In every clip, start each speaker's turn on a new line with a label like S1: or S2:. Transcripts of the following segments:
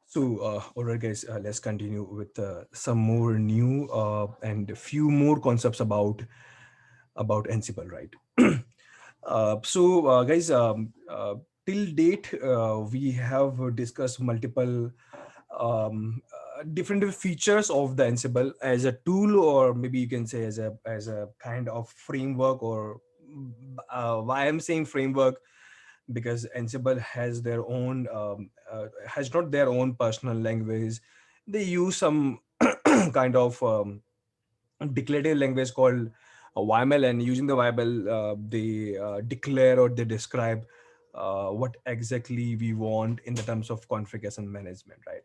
S1: So, all right, guys, let's continue with some more new and a few more concepts about Ansible, right? Guys, till date, we have discussed multiple different features of the Ansible as a tool, or maybe you can say as a kind of framework, or why I'm saying framework, because Ansible has their own has not their own personal language. They use some kind of declarative language called YML, and using the YML, they declare or they describe what exactly we want in the terms of configuration management, right?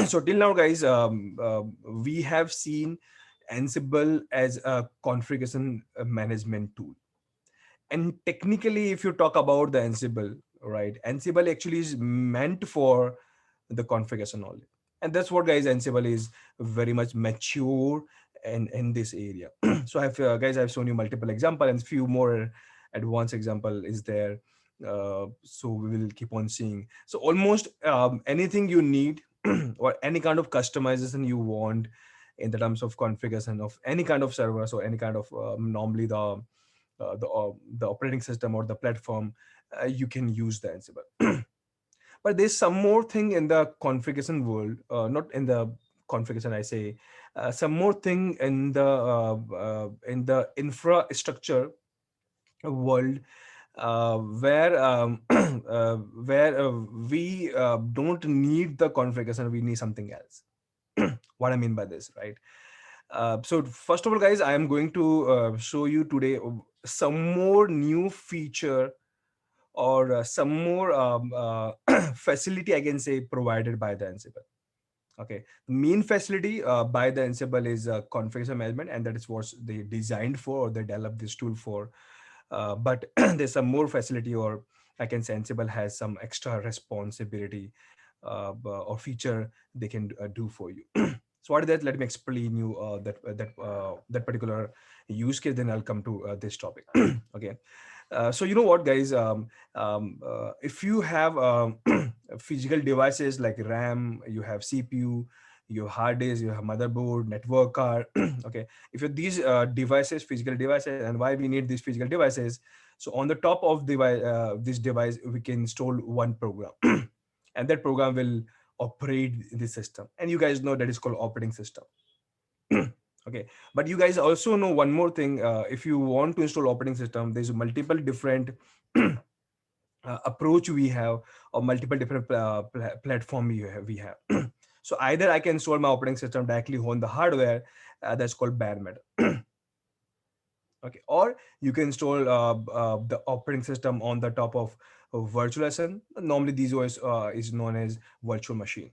S1: So till now, guys, we have seen Ansible as a configuration management tool. And technically, if you talk about the Ansible, right, Ansible actually is meant for the configuration only. And that's what, guys, Ansible is very much mature in this area. So I've guys, I've shown you multiple example, and few more advanced example is there. So we will keep on seeing. So almost anything you need or any kind of customization you want in the terms of configuration of any kind of servers, or any kind of normally the operating system or the platform, you can use the Ansible. But there's some more thing in the configuration world, not in the configuration, I say, some more thing in the infrastructure world, where we don't need the configuration, we need something else. What I mean by this, right? So first of all, guys, I am going to show you today some more new feature, or some more facility, I can say, provided by the Ansible. Okay, the main facility by the Ansible is configuration management, and that is what they designed for, or they developed this tool for. But there's some more facility, or I can say Ansible has some extra responsibility or feature they can do for you. So what is that? Let me explain you that particular use case. Then I'll come to this topic. Okay. So you know what, guys? If you have physical devices like RAM, you have CPU, you have hard disk, you have motherboard, network card. Okay, if you these devices, physical devices, and why we need these physical devices? So on the top of this device, we can install one program, and that program will operate the system. And you guys know that is called operating system. Okay, but you guys also know one more thing. If you want to install operating system, there's multiple different approach we have, or multiple different platform we have. So either I can install my operating system directly on the hardware, that's called bare metal. Okay, or you can install the operating system on the top of virtualization. Normally these OS is known as virtual machine.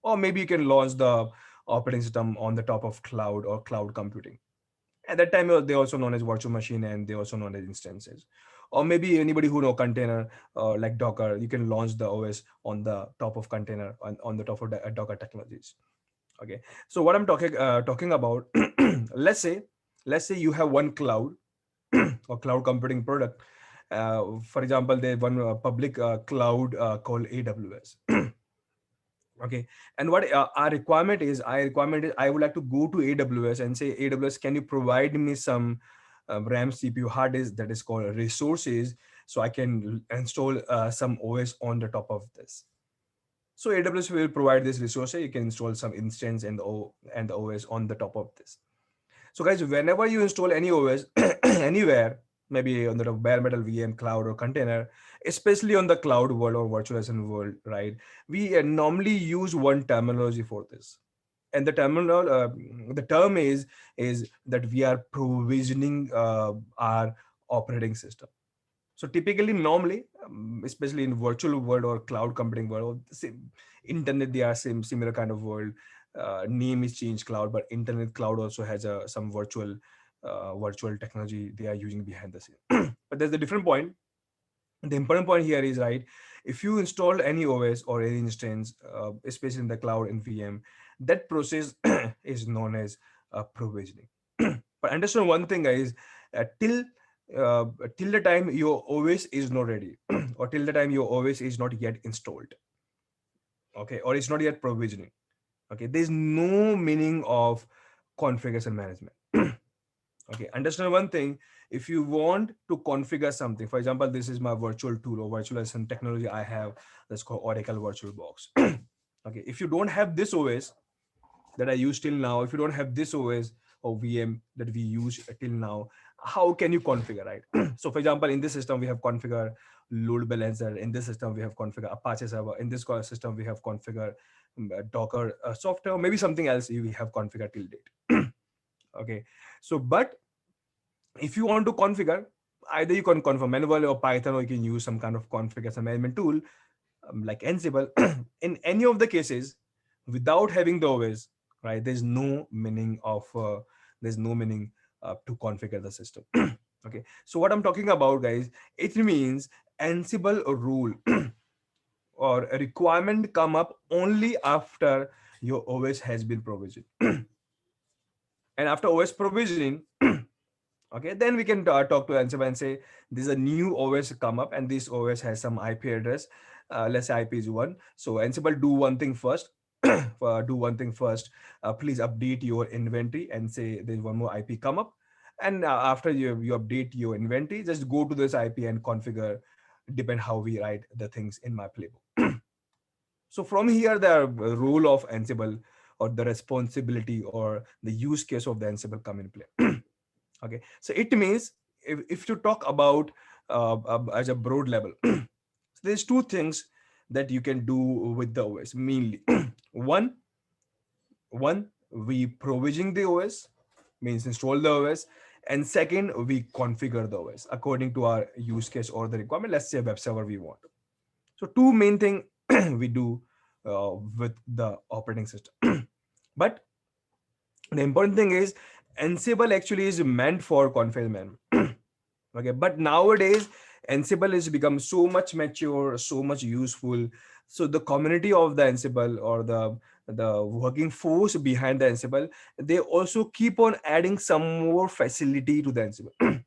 S1: Or maybe you can launch the operating system on the top of cloud or cloud computing. At that time, they also known as virtual machine, and they also known as instances. Or maybe anybody who know container, like Docker, you can launch the OS on the top of container, on the top of the Docker technologies. Okay, so what I'm talking about, let's say you have one cloud or cloud computing product. For example, there's one public cloud called AWS. Okay, and what our requirement is I would like to go to AWS and say, AWS, can you provide me some RAM, CPU, hard disk, that is called resources, so I can install some OS on the top of this. So AWS will provide this resource. You can install some instance and the OS on the top of this. So guys, whenever you install any OS anywhere, maybe on the bare metal VM, cloud, or container, especially on the cloud world or virtualization world, right? We normally use one terminology for this, and the term is that we are provisioning our operating system. So typically, normally, especially in virtual world or cloud computing world, or same, internet, they are same similar kind of world. Name is changed cloud, but internet cloud also has some virtual technology they are using behind the scene. But there's a different point. The important point here is, right, if you install any OS or any instance, especially in the cloud in VM, that process is known as provisioning. But understand one thing, guys, uh, till uh, till the time your OS is not ready, or till the time your OS is not yet installed, okay, or it's not yet provisioning. Okay, there's no meaning of configuration management. Okay, understand one thing. If you want to configure something, for example, this is my virtual tool or virtualization technology I have, that's called Oracle VirtualBox. Okay, if you don't have this OS that I use till now, if you don't have this OS or VM that we use till now, how can you configure, right? So, for example, in this system we have configured load balancer. In this system we have configured Apache server. In this system we have configured Docker software, maybe something else we have configured till date. Okay, so but if you want to configure, either you can configure manually or Python, or you can use some kind of configuration management tool like Ansible. In any of the cases, without having the OS, right, there's no meaning to configure the system. Okay, so what I'm talking about, guys, it means Ansible rule or a requirement come up only after your OS has been provisioned. And after OS provisioning, okay, then we can talk to Ansible and say there's a new OS come up and this OS has some IP address. Let's say IP is 1. So Ansible do one thing first. Do one thing first. Please update your inventory and say there's one more IP come up. And after you update your inventory, just go to this IP and configure, depend how we write the things in my playbook. So from here, the role of Ansible or the responsibility or the use case of the Ansible come in play. Okay, so it means if you talk about as a broad level, so there's two things that you can do with the OS mainly. one one we provision the OS, means install the OS, and second we configure the OS according to our use case or the requirement. Let's say a web server we want. So two main thing we do with the operating system. But the important thing is Ansible actually is meant for config management. Okay, but nowadays Ansible has become so much mature, so much useful. So the community of the Ansible or the working force behind the Ansible, they also keep on adding some more facility to the Ansible.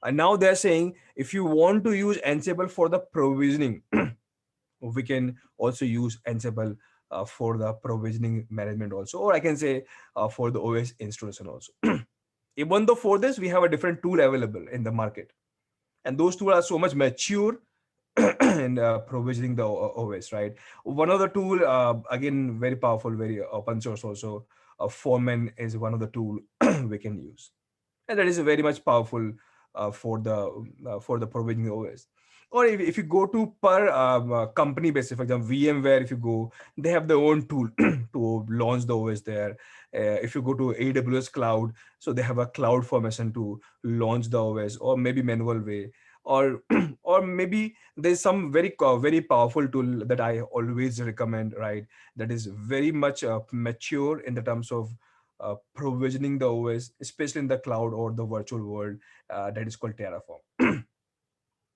S1: And now they're saying if you want to use Ansible for the provisioning, we can also use Ansible for the provisioning management also, or I can say for the OS installation also. Even though for this we have a different tool available in the market, and those tools are so much mature in provisioning the OS, right? One of the tool, again, very powerful, very open source also. Foreman is one of the tool we can use, and that is very much powerful for the provisioning OS. Or if you go to per company basis, for example, VMware, if you go, they have their own tool to launch the OS there. If you go to AWS cloud, so they have a cloud formation to launch the OS, or maybe manual way, or or maybe there's some very powerful tool that I always recommend, right? That is very much mature in the terms of provisioning the OS, especially in the cloud or the virtual world, that is called Terraform.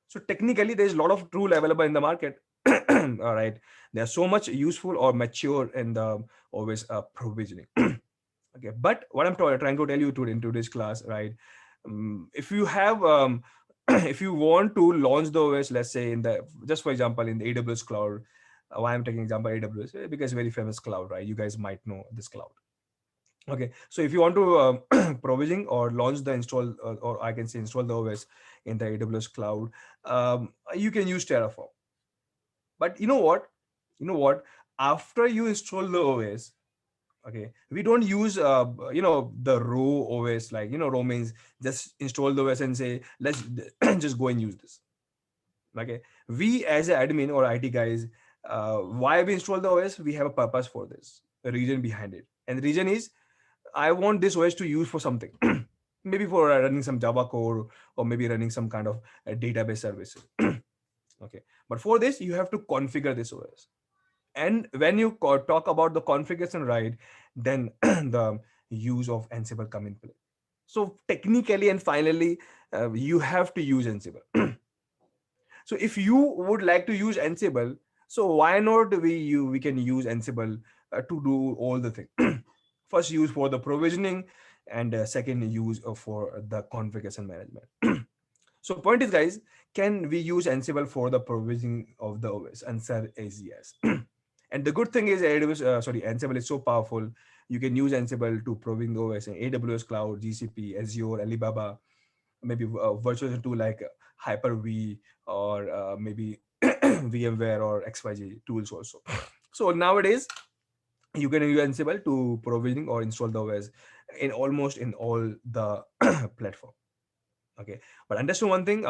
S1: So technically, there's a lot of tool available in the market. All right, they are so much useful or mature in the OS provisioning. Okay, but what I'm trying to tell you in today's class, right? If you have if you want to launch the OS, let's say in the, just for example, in the AWS cloud, why I'm taking example AWS, because very famous cloud, right? You guys might know this cloud. Okay, so if you want to provision or launch the install, or I can say install the OS in the AWS cloud, you can use Terraform. But you know what? After you install the OS, okay, we don't use the raw OS, like raw means just install the OS and say let's just go and use this. Okay, we as an admin or IT guys, why we install the OS? We have a purpose for this, a reason behind it, and the reason is I want this OS to use for something. Maybe for running some Java code, or maybe running some kind of database services. Okay, but for this you have to configure this OS. And when you talk about the configuration, right, then the use of Ansible come in play. So technically and finally, you have to use Ansible. So if you would like to use Ansible, so why not we can use Ansible to do all the things. First use for the provisioning, and second use for the configuration management. So point is, guys, can we use Ansible for the provisioning of the OS? Answer is yes. And the good thing is AWS, Ansible is so powerful. You can use Ansible to proving the OS in AWS Cloud, GCP, Azure, Alibaba, maybe virtualization tool like Hyper-V, or maybe VMware or XYZ tools also. So nowadays you can use Ansible to provisioning or install the OS in almost in all the platform. Okay, but understand one thing,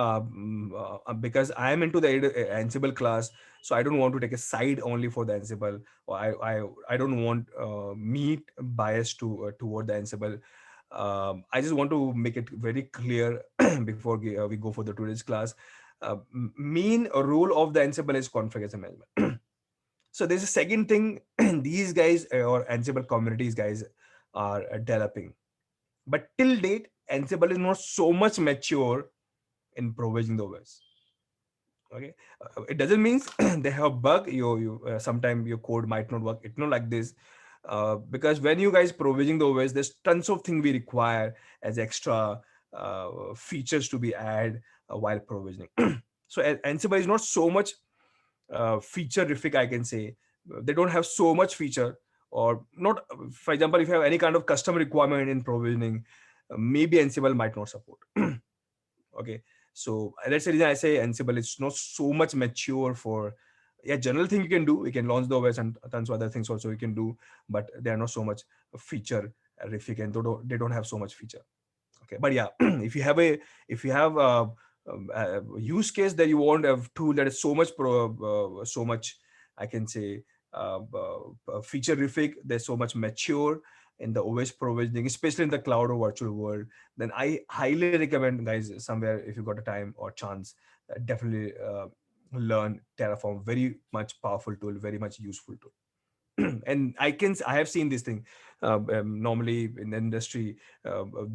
S1: because I am into the Ansible class, so I don't want to take a side only for the Ansible, or I don't want me bias to toward the Ansible. I just want to make it very clear before we go for the today's class. Main role of the Ansible is configuration management. So there's a second thing these guys or Ansible communities guys are developing, but till date Ansible is not so much mature in provisioning the OS. Okay, it doesn't mean they have bug. You Sometimes your code might not work. It's not like this, because when you guys provisioning the OS, there's tons of things we require as extra features to be added while provisioning. So Ansible is not so much feature-rific, I can say. They don't have so much feature, or not. For example, if you have any kind of custom requirement in provisioning, maybe Ansible might not support. Okay, so that's the reason I say Ansible is not so much mature for, yeah, general thing you can do. You can launch the OS and tons of other things also you can do, but they are not so much feature-rific, and they don't have so much feature. Okay, but yeah, if you have a use case that you want a tool that is so much, I can say, feature-rific, they're so much mature in the OS provisioning, especially in the cloud or virtual world, then I highly recommend, guys, somewhere if you got a time or chance, definitely learn Terraform. Very much powerful tool, very much useful tool. And I have seen this thing normally in the industry,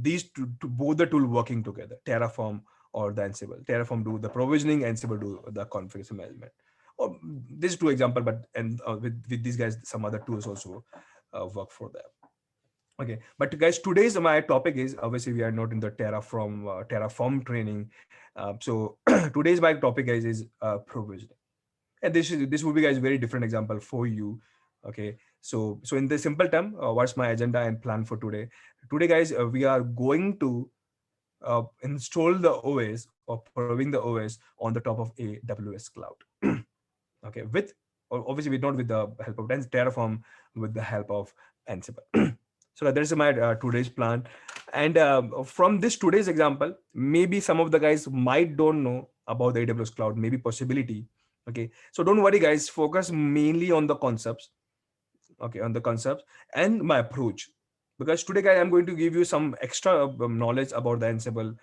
S1: these both the tool working together, Terraform or the Ansible. Terraform do the provisioning, Ansible do the configuration management. Or these two example, but and with these guys some other tools also work for them. Okay, but guys, today's my topic is, obviously we are not in the Terraform training. So today's my topic, guys, is provisioning. And this would be, guys, very different example for you. Okay, so in the simple term, what's my agenda and plan for today? Today, guys, we are going to install the OS or proving the OS on the top of AWS cloud. Okay, with obviously with not with the help of Terraform, with the help of Ansible. So that's my today's plan. And from this today's example, maybe some of the guys might don't know about the AWS cloud, maybe possibility. Okay, so don't worry, guys, focus mainly on the concepts. Okay, on the concepts and my approach, because today, guys, I'm going to give you some extra knowledge about the Ansible.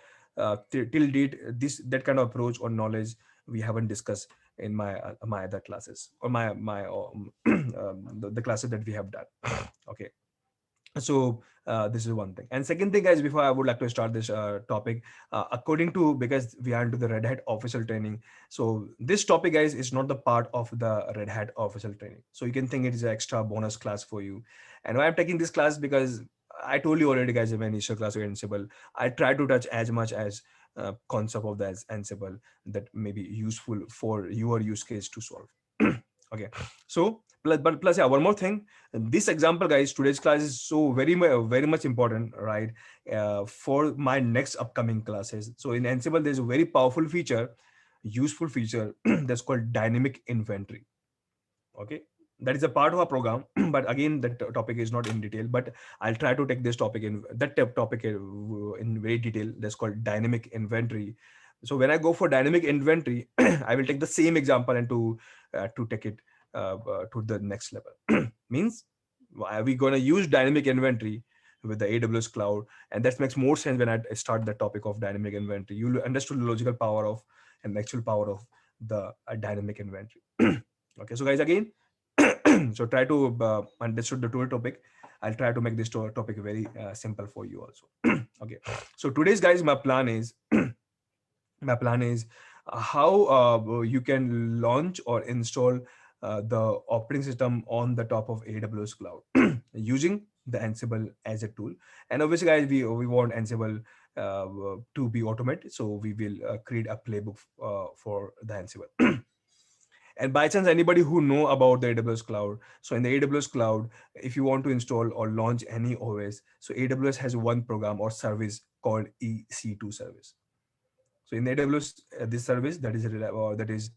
S1: Till date, this that kind of approach or knowledge we haven't discussed in my other classes, or my the classes that we have done. Okay, so this is one thing. And second thing, guys, before I would like to start this topic, according to, because we are into the Red Hat official training, so this topic, guys, is not the part of the Red Hat official training, so you can think it is an extra bonus class for you. And why I'm taking this class, because I told you already, guys, in my initial class of Ansible, I try to touch as much as concept of the Ansible that may be useful for your use case to solve. Okay, so plus, yeah, one more thing. This example, guys, today's class is so very much important, right? For my next upcoming classes. So in Ansible, there's a very powerful feature, useful feature that's called dynamic inventory. Okay, that is a part of our program. But again, that topic is not in detail, but I'll try to take this topic in that topic in very detail. That's called dynamic inventory. So when I go for dynamic inventory, I will take the same example and to take it to the next level. Means, are we going to use dynamic inventory with the AWS cloud? And that makes more sense when I start the topic of dynamic inventory. You understood the logical power of and the actual power of the dynamic inventory. Okay, so guys, again, so try to understood the topic. I'll try to make this topic very simple for you also. Okay, so today's, guys, my plan is how you can launch or install the operating system on the top of AWS cloud using the Ansible as a tool. And obviously, guys, we want Ansible to be automated, so we will create a playbook for the Ansible. And by chance, anybody who know about the AWS cloud, so in the AWS cloud, if you want to install or launch any OS, so AWS has one program or service called EC2 service. So in the AWS, this service that is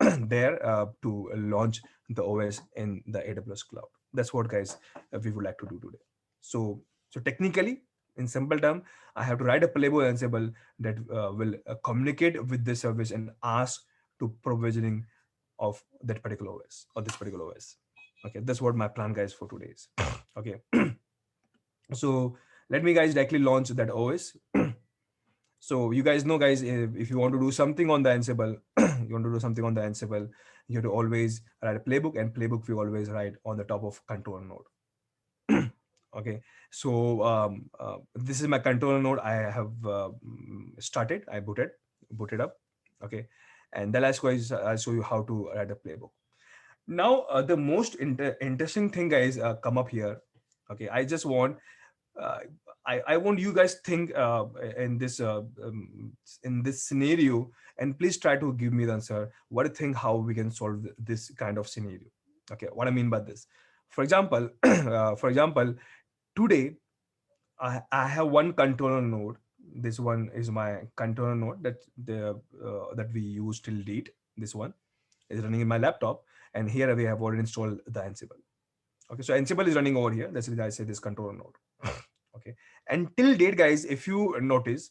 S1: there to launch the OS in the AWS cloud. That's what, guys, we would like to do today. So technically, in simple term, I have to write a playbook Ansible that will communicate with this service and ask to provisioning of that particular OS or this particular OS. Okay, that's what my plan, guys, for today is. Okay, so let me, guys, directly launch that OS. So you guys know, guys, if you want to do something on the Ansible, you want to do something on the Ansible, you have to always write a playbook, and playbook we always write on the top of control node. Okay, so this is my control node. I have started. I booted up. Okay, and then I'll show you how to write a playbook. Now, the most interesting thing, guys, come up here. Okay, I just want uh, I want you guys think in this scenario, and please try to give me the answer. What do you think how we can solve this kind of scenario? Okay, what I mean by this, for example, today I have one controller node. This one is my controller node that we use till date. This one is running in my laptop, and here we have already installed the Ansible. Okay, so Ansible is running over here. That's why I say this controller node. Okay, and till date, guys, if you notice,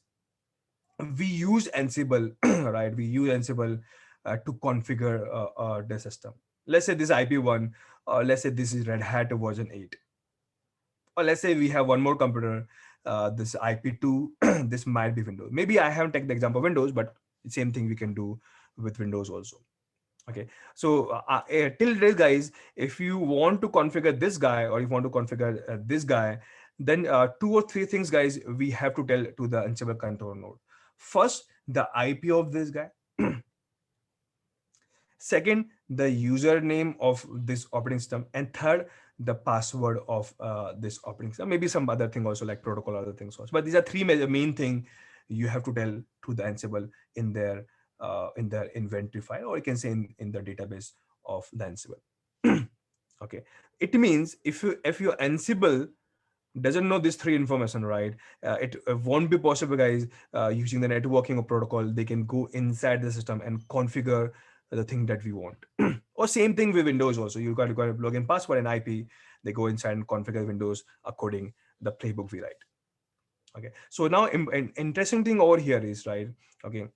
S1: we use Ansible, right? We use Ansible to configure the system. Let's say this IP1, or let's say this is Red Hat version 8, or let's say we have one more computer, this IP2. This might be Windows. Maybe I haven't taken the example of Windows, but same thing we can do with Windows also. Okay, so till this, guys, if you want to configure this guy, or you want to configure this guy, then two or three things, guys, we have to tell to the Ansible control node. First, the IP of this guy. Second, the username of this operating system, and third, the password of this operating system. Maybe some other thing also, like protocol, other things also. But these are three main thing you have to tell to the Ansible in their inventory file, or you can say in the database of the Ansible. Okay, it means if your Ansible doesn't know this three information, right, it won't be possible, guys, using the networking or protocol. They can go inside the system and configure the thing that we want. Or same thing with Windows also. You got a login password and IP. They go inside and configure Windows according the playbook we write. Okay, so now interesting thing over here is, right, okay,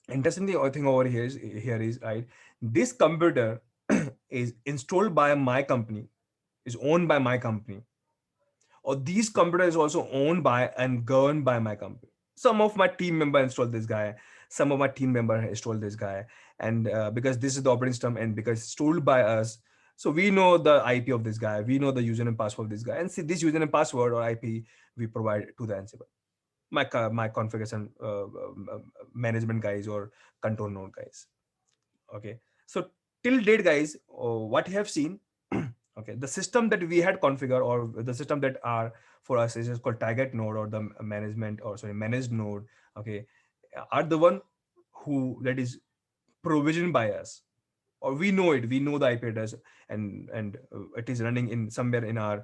S1: interesting thing over here is right, this computer is installed by my company, is owned by my company, or these computers also owned by and governed by my company. Some of my team member installed this guy, some of my team member installed this guy, and because this is the operating system and because it's told by us, so we know the IP of this guy, we know the username password of this guy, and see this username password or IP we provide to the Ansible, my configuration management guys or control node guys. Okay, so till date, guys, what you have seen, okay, the system that we had configured, or the system that are for us is just called target node, or the management, or sorry, managed node. Okay, are the one who that is provisioned by us, or we know the IP address, and it is running in somewhere in our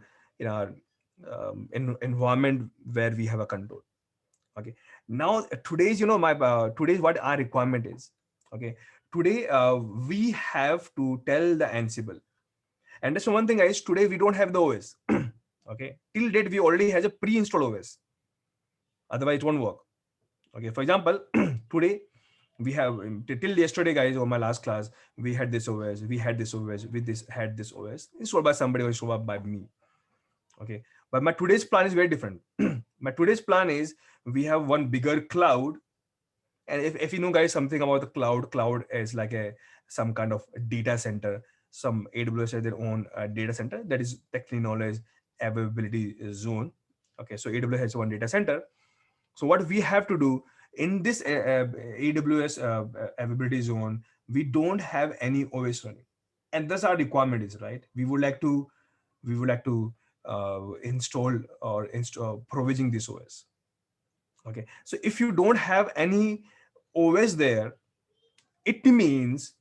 S1: environment where we have a control. Okay, now today's, today's what our requirement is. Okay, today we have to tell the Ansible, and that's one thing, guys, today we don't have the OS. Okay, till date we already has a pre-installed OS, otherwise it won't work. Okay, for example, today we have till yesterday, guys, or my last class, we had this OS, we had this OS, with this had this OS installed by somebody or installed by me. Okay, but my today's plan is very different. My today's plan is we have one bigger cloud. And if you know, guys, something about the cloud is like some kind of data center. Some AWS has their own data center that is technically known as availability zone. Okay, so AWS has one data center. So what we have to do in this AWS availability zone, we don't have any OS running, and thus our requirement is, right, we would like to install or install provisioning this OS. Okay, so if you don't have any OS there, it means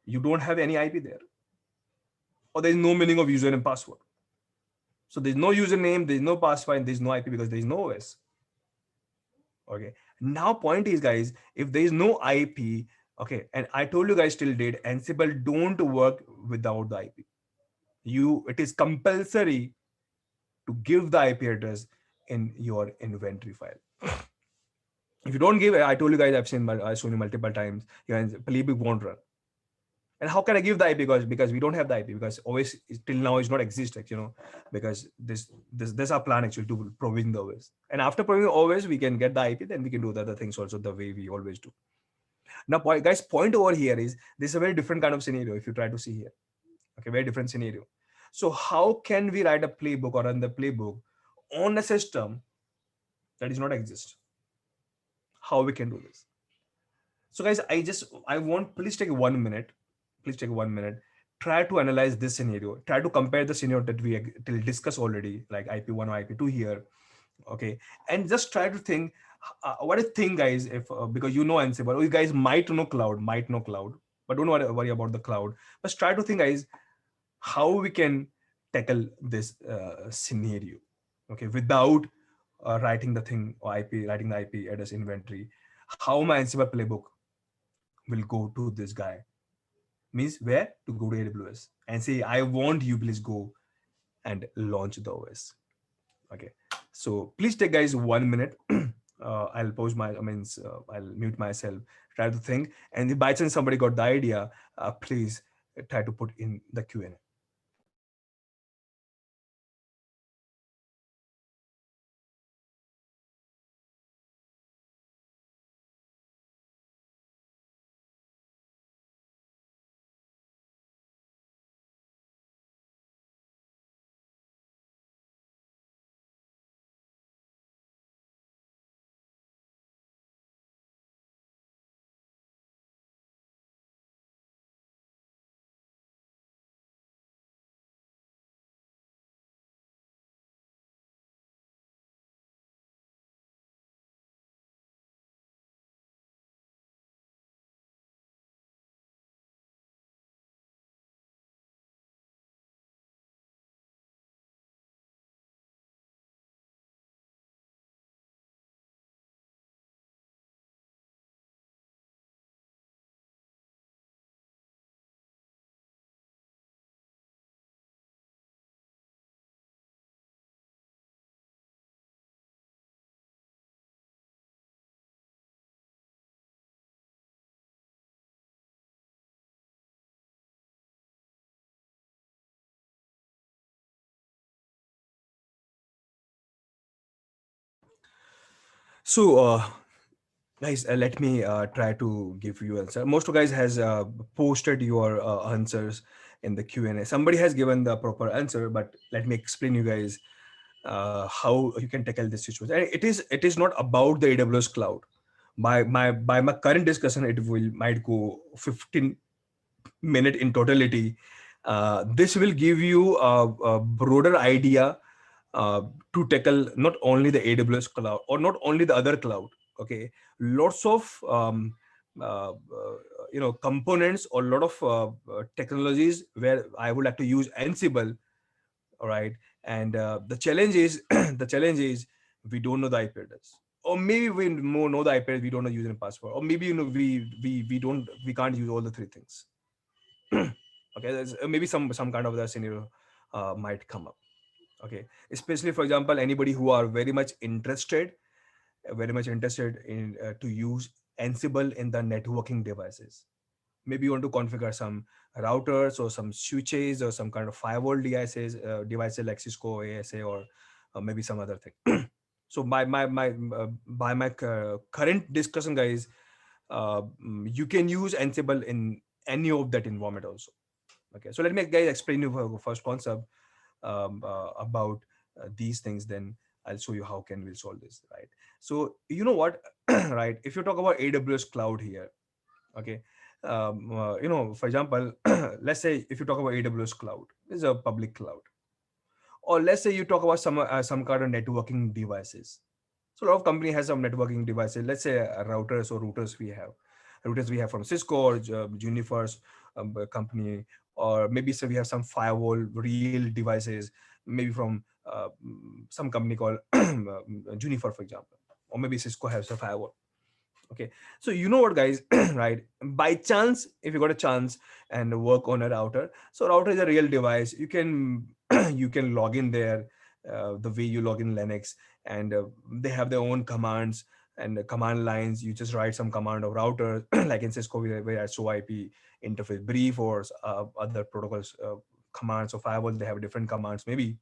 S1: You don't have any IP there, or there is no meaning of username and password. So there's no username, there's no password, and there's no IP because there is no OS. Okay. Now point is, guys, if there is no IP, okay, and I told you guys till date, Ansible don't work without the IP. It is compulsory to give the IP address in your inventory file. If you don't give it, I told you guys, I've shown you multiple times, your playbook won't run. And how can I give the IP? Because we don't have the IP, because OS till now is not exist, because this our plan actually to provision the OS. And after provisioning OS, we can get the IP, then we can do the other things also the way we always do. Now, point over here is this is a very different kind of scenario. If you try to see here, okay, very different scenario. So how can we write a playbook or run the playbook on a system that is not exist? How we can do this? So guys, I want, please take 1 minute. Please take 1 minute. Try to analyze this scenario. Try to compare the scenario that we till discuss already, like IP1 or IP2 here. Okay. And just try to think, what do you think, guys, if because you know Ansible, you guys might know cloud, but don't worry about the cloud. But try to think, guys, how we can tackle this scenario, okay, without writing the IP address inventory. How my Ansible playbook will go to this guy, means where to go to AWS and say, I want you, please go and launch the OS. Okay, so please take, guys, 1 minute. I'll pause I'll mute myself, try to think, and if by chance somebody got the idea, please try to put in the Q&A. So guys, let me try to give you answer. Most of guys has posted your answers in the Q&A. Somebody has given the proper answer, but let me explain you guys how you can tackle this situation. And it is not about the AWS cloud. By my current discussion, it will might go 15 minute in totality. This will give you a broader idea uh, to tackle not only the AWS cloud or not only the other cloud. Okay, lots of components or lot of technologies where I would like to use Ansible. All right, and the challenge is the challenge is we don't know the IP address, or maybe we know the IP address, we don't know username password, or maybe we can't use all the three things. Okay, maybe some kind of the scenario might come up. Okay, especially for example, anybody who are very much interested in to use Ansible in the networking devices. Maybe you want to configure some routers or some switches or some kind of firewall devices like Cisco ASA, or maybe some other thing. So by my current discussion, guys, you can use Ansible in any of that environment also. Okay, so let me, guys, explain you first concept about these things, then I'll show you how can we solve this, right? So you know what, right, if you talk about AWS cloud here, okay, for example, let's say if you talk about AWS cloud, this is a public cloud, or let's say you talk about some kind of networking devices. So a lot of company has some networking devices. Let's say routers we have from Cisco or Juniper's, company, or maybe so we have some firewall real devices, maybe from some company called Juniper, for example, or maybe Cisco has a firewall. Okay, so you know what, guys, right? By chance, if you got a chance and work on a router, so router is a real device. You can you can log in there the way you log in Linux, and they have their own commands and command lines. You just write some command of router, like in Cisco, we have show IP interface brief, or other protocols commands. Or firewall, they have different commands, maybe.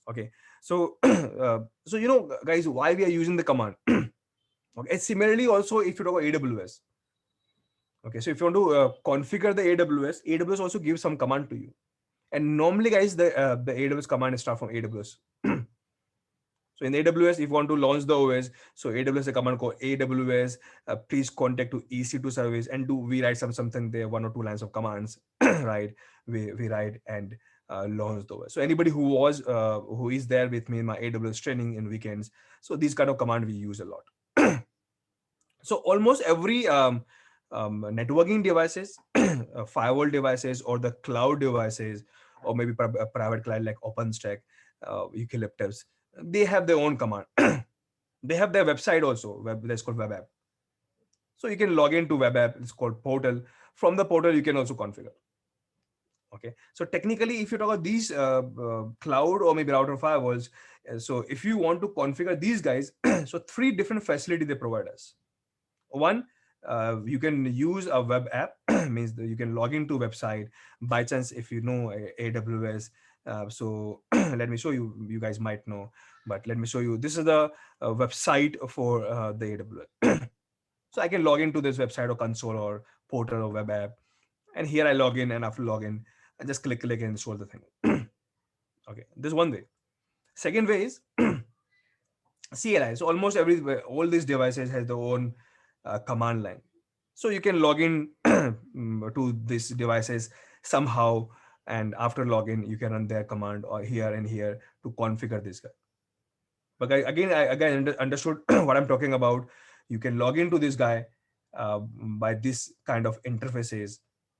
S1: Okay, so so you know, guys, why we are using the command. Okay, and similarly also if you talk about AWS. Okay, so if you want to configure the AWS also gives some command to you. And normally, guys, the AWS command is start from AWS. So in AWS, if you want to launch the OS, so AWS a command called AWS, please contact to EC2 service, and do we write something there, one or two lines of commands, right? We write and launch the OS. So anybody who is there with me in my AWS training in weekends, so these kind of command we use a lot. So almost every networking devices, firewall devices, or the cloud devices, or maybe a private cloud like OpenStack, Eucalyptus, they have their own command. They have their website also, that's called web app. So you can log into web app. It's called portal. From the portal, you can also configure. Okay, so technically, if you talk about these cloud or maybe router firewalls, so if you want to configure these guys, so three different facility they provide us. One, you can use a web app, means that you can log into website. By chance, if you know AWS, so let me show you. You guys might know, but let me show you. This is the website for the AWS. So I can log into this website or console or portal or web app, and here I log in, and after login, I just click and install the thing. Okay, this is one way. Second way is CLI. So almost all these devices has their own command line. So you can log in to these devices somehow, and after login, you can run their command or here and here to configure this guy. But again understood what I'm talking about. You can log into this guy by this kind of interfaces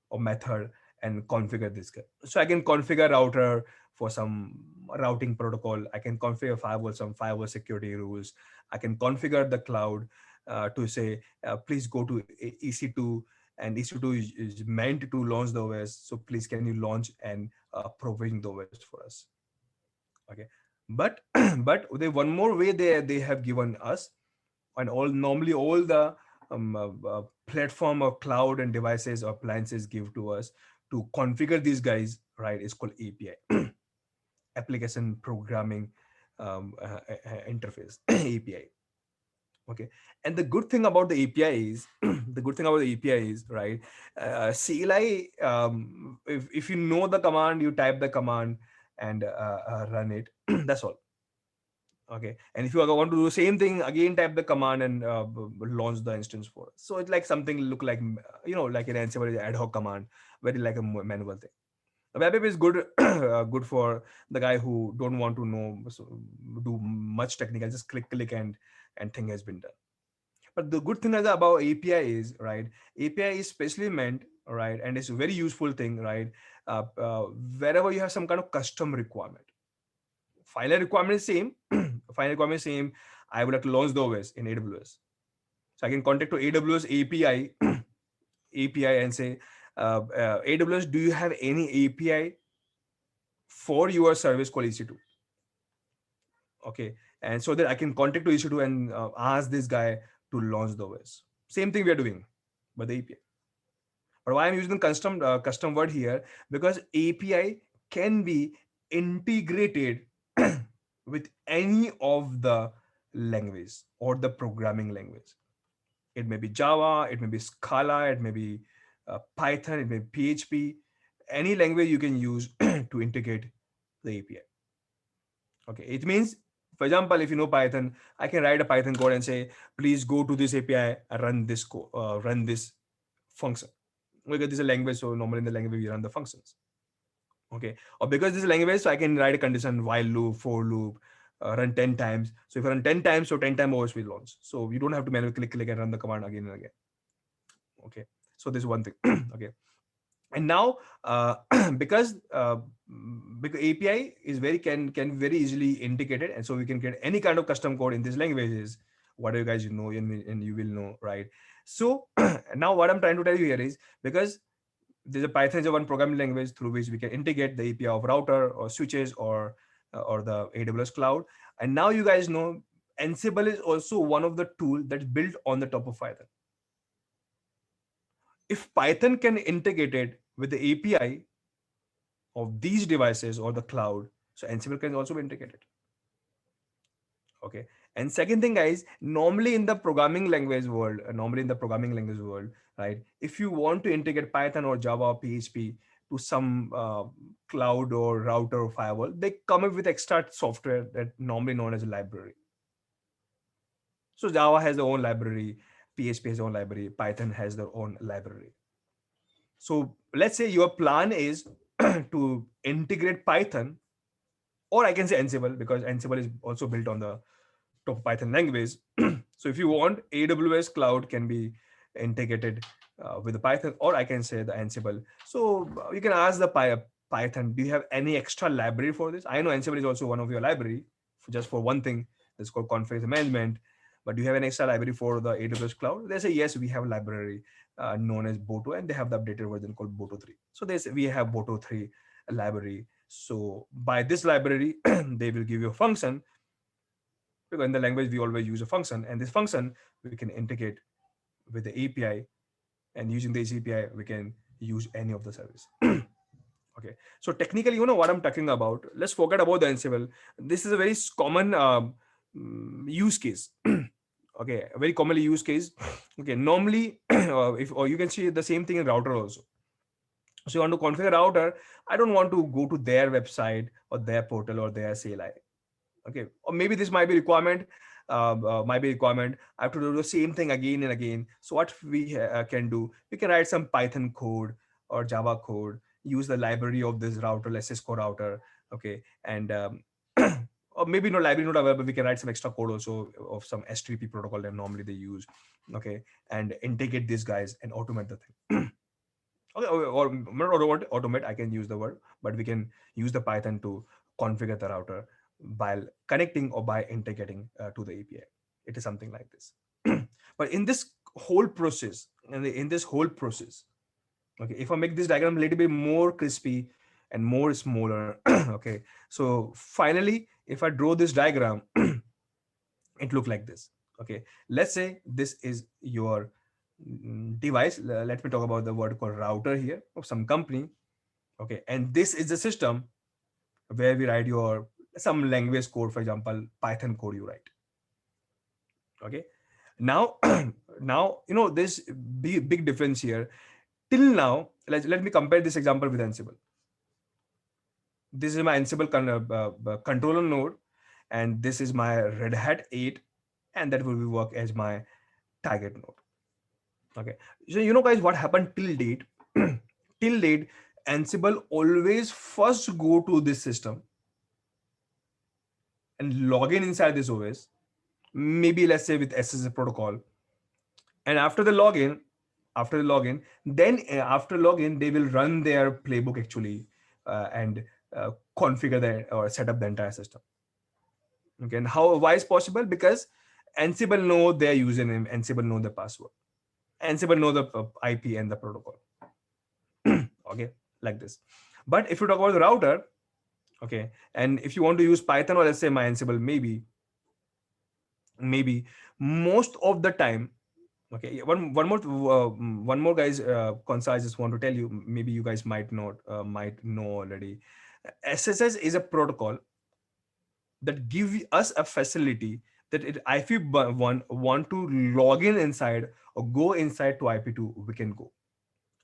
S1: or method and configure this guy. So I can configure router for some routing protocol. I can configure firewall, some firewall security rules. I can configure the cloud to say, please go to EC2, and EC2 is meant to launch the OS. So please, can you launch and provision the OS for us? Okay, but but they one more way they have given us, and all normally all the platform or cloud and devices or appliances give to us to configure these guys, right? It's called API, application programming interface. API. Okay, and the good thing about the API is the good thing about the API is, right, CLI, if you know the command, you type the command and run it. That's all. Okay, and if you want to do the same thing again, type the command and launch the instance for us. So it's like something look like, like an Ansible ad hoc command, very like a manual thing. Web app is good, good for the guy who don't want to know, so do much technical, just click and thing has been done. But the good thing about API is, right, API is specially meant, right, and it's a very useful thing, right, wherever you have some kind of custom requirement. Final requirement is same. Final requirement is same. I would have to launch the OS in AWS. So I can contact to AWS API, API and say, AWS, do you have any API for your service called EC2? Okay, and so that I can contact to EC2 and ask this guy to launch the OS. Same thing we are doing, but the API. But why I'm using custom word here? Because API can be integrated with any of the language or the programming language. It may be Java, it may be Scala, it may be Python, it may be PHP. Any language you can use to integrate the API. Okay, it means, for example, if you know Python, I can write a Python code and say, please go to this API and run this run this function. Because this is a language, so normally in the language we run the functions. Okay, or because this is a language, so I can write a condition, while loop, for loop, run 10 times. So if I run 10 times, so 10 times OS will launch. So you don't have to manually click and run the command again and again. Okay, so this is one thing. Okay, And now because API is very can very easily integrated, and so we can get any kind of custom code in these languages, whatever you guys know, and you will know, right? So now what I'm trying to tell you here is, because there's a Python is a one programming language through which we can integrate the API of router or switches or the AWS cloud. And now you guys know Ansible is also one of the tool that's built on the top of Python. If Python can integrate it with the API of these devices or the cloud, so Ansible can also be integrated. Okay. And second thing, guys, normally in the programming language world, right? If you want to integrate Python or Java or PHP to some cloud or router or firewall, they come up with extra software that normally known as a library. So Java has their own library, PHP has their own library, Python has their own library. So let's say your plan is to integrate Python, or I can say Ansible, because Ansible is also built on the top Python language. So if you want, AWS cloud can be integrated with the Python, or I can say the Ansible. So you can ask the Python, do you have any extra library for this? I know Ansible is also one of your library just for one thing that's called configuration management. But do you have an extra library for the AWS cloud? They say yes, we have a library known as Boto, and they have the updated version called Boto 3. So they say we have Boto 3 library. So by this library, they will give you a function, because in the language we always use a function, and this function we can integrate with the API, and using this API we can use any of the service. Okay, so technically, you know what I'm talking about. Let's forget about the Ansible. This is a very common use case. Okay, a very commonly used case. Okay, normally if or you can see the same thing in router also. So you want to configure router, I don't want to go to their website or their portal or their CLI. Okay, or maybe this might be requirement. I have to do the same thing again and again. So what we can do, we can write some Python code or Java code, use the library of this router, let's say Cisco router. Okay, and or maybe no library not available, we can write some extra code also of some S3P protocol that normally they use. Okay, and integrate these guys and automate the thing. Okay, or not automate, I can use the word, but we can use the Python to configure the router by connecting or by integrating to the API. It is something like this. But in this whole process, in this whole process, okay, if I make this diagram a little bit more crispy and more smaller, okay, so finally, if I draw this diagram, it look like this. Okay, let's say this is your device. Let me talk about the word called router here of some company. Okay, and this is the system where we write your some language code, for example Python code you write. Okay, now now you know this big difference here. Till now, let me compare this example with Ansible. This is my Ansible controller node, and this is my Red Hat 8, and that will be work as my target node. Okay, so you know guys what happened till date. Till date, Ansible always first go to this system and log in inside this OS, maybe let's say with SSH protocol. And after the login, then after login, they will run their playbook actually, and configure the or set up the entire system. Okay, and how why is possible? Because Ansible know their username, Ansible know the password, Ansible know the IP and the protocol. Okay, like this. But if you talk about the router, okay, and if you want to use Python or let's say my Ansible, maybe most of the time. Okay, one more guys, concise, I just want to tell you, maybe you guys might know already. SSH is a protocol that give us a facility that if we want to log in inside or go inside to IP2, we can go.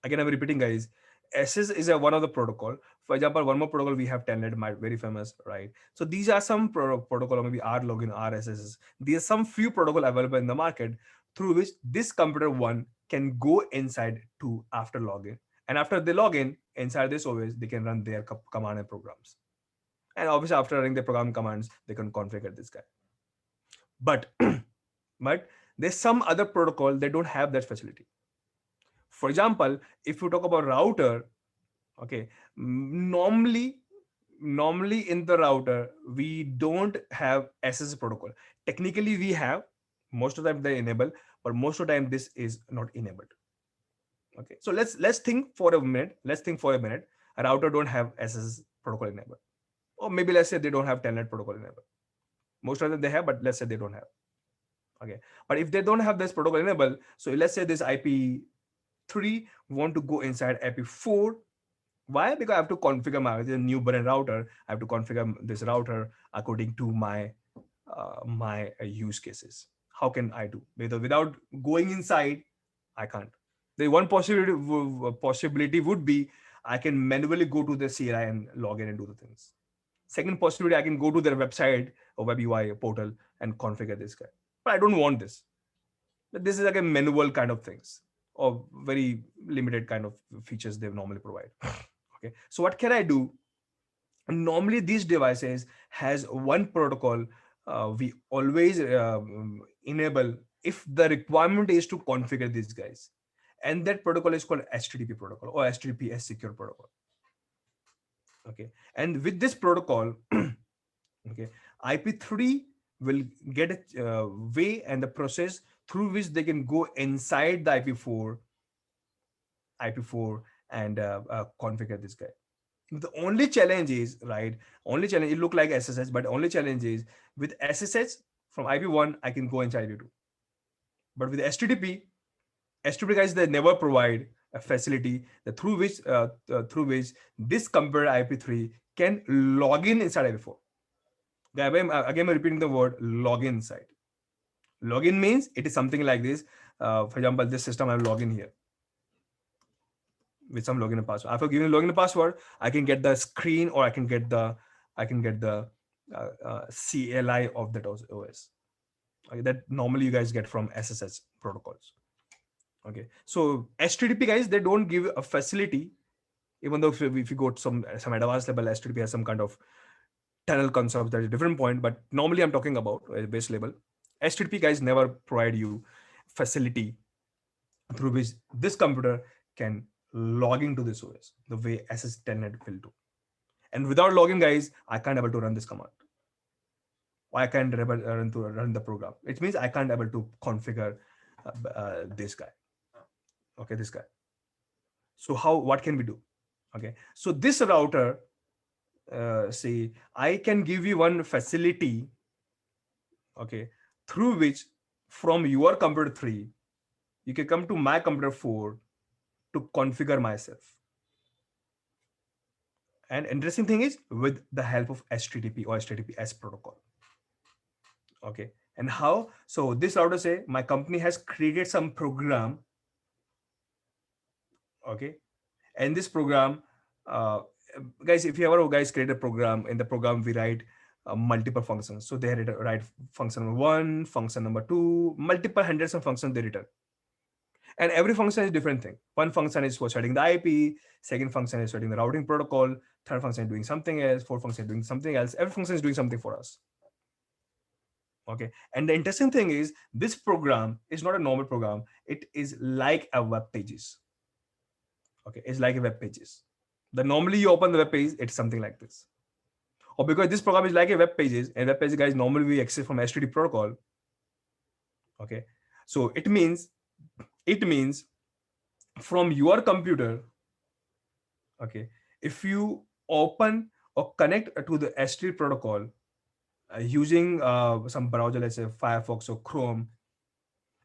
S1: Again, I'm repeating, guys. SS is one of the protocol. For example, one more protocol we have, Telnet, very famous, right? So these are some protocol, or maybe R login, RSS. These are some few protocol available in the market through which this computer one can go inside to after login. And after they log in inside this OS, they can run their command and programs. And obviously, after running the program commands, they can configure this guy. But but there's some other protocol they don't have that facility. For example, if you talk about router, Okay. Normally in the router we don't have SSH protocol. Technically we have, most of the time they enable, but most of the time this is not enabled. Okay, so let's think for a minute. A router don't have SS protocol enabled, or maybe let's say they don't have telnet protocol enabled. Most of them they have, but let's say they don't have. Okay, but if they don't have this protocol enabled, so let's say this IP3 want to go inside IP4. Why? Because I have to configure my new brand router. I have to configure this router according to my use cases. How can I do? Without going inside, I can't. The one possibility would be I can manually go to the CLI and log in and do the things. Second possibility, I can go to their website or web UI portal and configure this guy. But I don't want this. But this is like a manual kind of things, or very limited kind of features they normally provide. Okay, so what can I do? Normally these devices has one protocol we always enable if the requirement is to configure these guys, and that protocol is called HTTP protocol or HTTPS secure protocol. Okay, and with this protocol, okay, IP3 will get a way and the process through which they can go inside the IP4 and configure this guy. The only challenge is, right, only challenge, it look like SSH, but only challenge is with SSH from IP1 I can go inside IP2, but with HTTP guys, they never provide a facility that through which this computer IP3 can log in inside IP4. Again, I'm repeating the word login inside. Login means it is something like this. For example, this system I'm logging here with some login and password. After giving login and password, I can get the screen, or I can get the CLI of that OS. Okay, that normally you guys get from SSH protocols. Okay, so HTTP guys, they don't give a facility, even though if you go to some advanced level, HTTP has some kind of tunnel concept. That is a different point, but normally I'm talking about base level. HTTP guys never provide you facility through which this computer can log into this OS the way SS Telnet will do. And without login, guys, I can't able to run this command. I can't run the program. It means I can't able to configure this guy. Okay, this guy. So what can we do? Okay, so this router, say I can give you one facility, okay, through which from your computer 3 you can come to my computer 4 to configure myself. And interesting thing is with the help of HTTP or HTTPS protocol. Okay, and how? So this router say my company has created some program. Okay, and this program, uh, guys, if you ever guys create a program, in the program we write multiple functions. So they write function number 1, function number 2, multiple hundreds of functions they return, and every function is different thing. One function is for setting the IP, second function is setting the routing protocol, third function is doing something else, fourth function is doing something else. Every function is doing something for us. Okay, and the interesting thing is this program is not a normal program. It is like a web pages. Okay, it's like a web pages. The normally you open the web page, it's something like this. Or because this program is like a web pages, and web pages guys normally we access from HTTP protocol. Okay, so it means from your computer, okay, if you open or connect to the HTTP protocol using some browser, let's say Firefox or Chrome,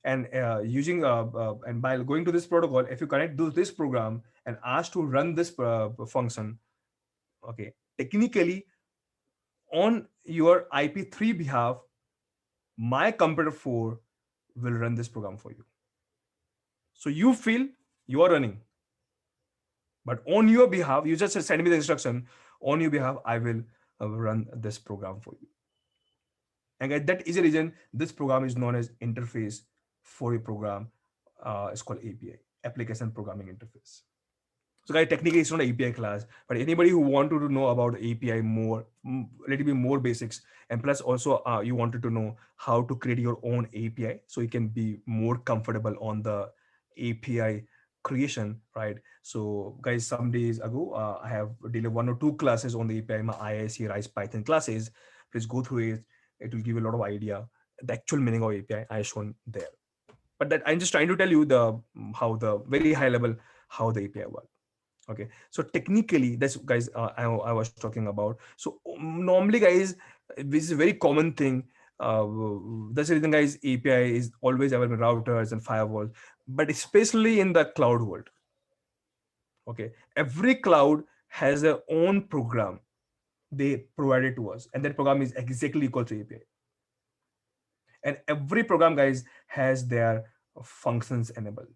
S1: and and by going to this protocol, if you connect to this program and ask to run this function, okay, technically on your IP3 behalf, my computer 4 will run this program for you. So you feel you are running, but on your behalf, you just send me the instruction. On your behalf, I will run this program for you. And that is the reason this program is known as interface for a program. It's called API, application programming interface. So guys, technically it's not an API class, but anybody who wanted to know about API more, a little bit more basics, and plus also you wanted to know how to create your own API so you can be more comfortable on the API creation, right? So guys, some days ago, I have delivered 1 or 2 classes on the API, my IIC Rise Python classes. Please go through it. It will give you a lot of idea, the actual meaning of API I shown there. But that I'm just trying to tell you the how the very high level how the API works. Okay, so technically that's guys, I was talking about. So normally guys, this is a very common thing. uh, that's the reason guys, API is always available in routers and firewalls, but especially in the cloud world. Okay, every cloud has their own program they provided to us, and that program is exactly equal to API. And every program guys has their functions enabled.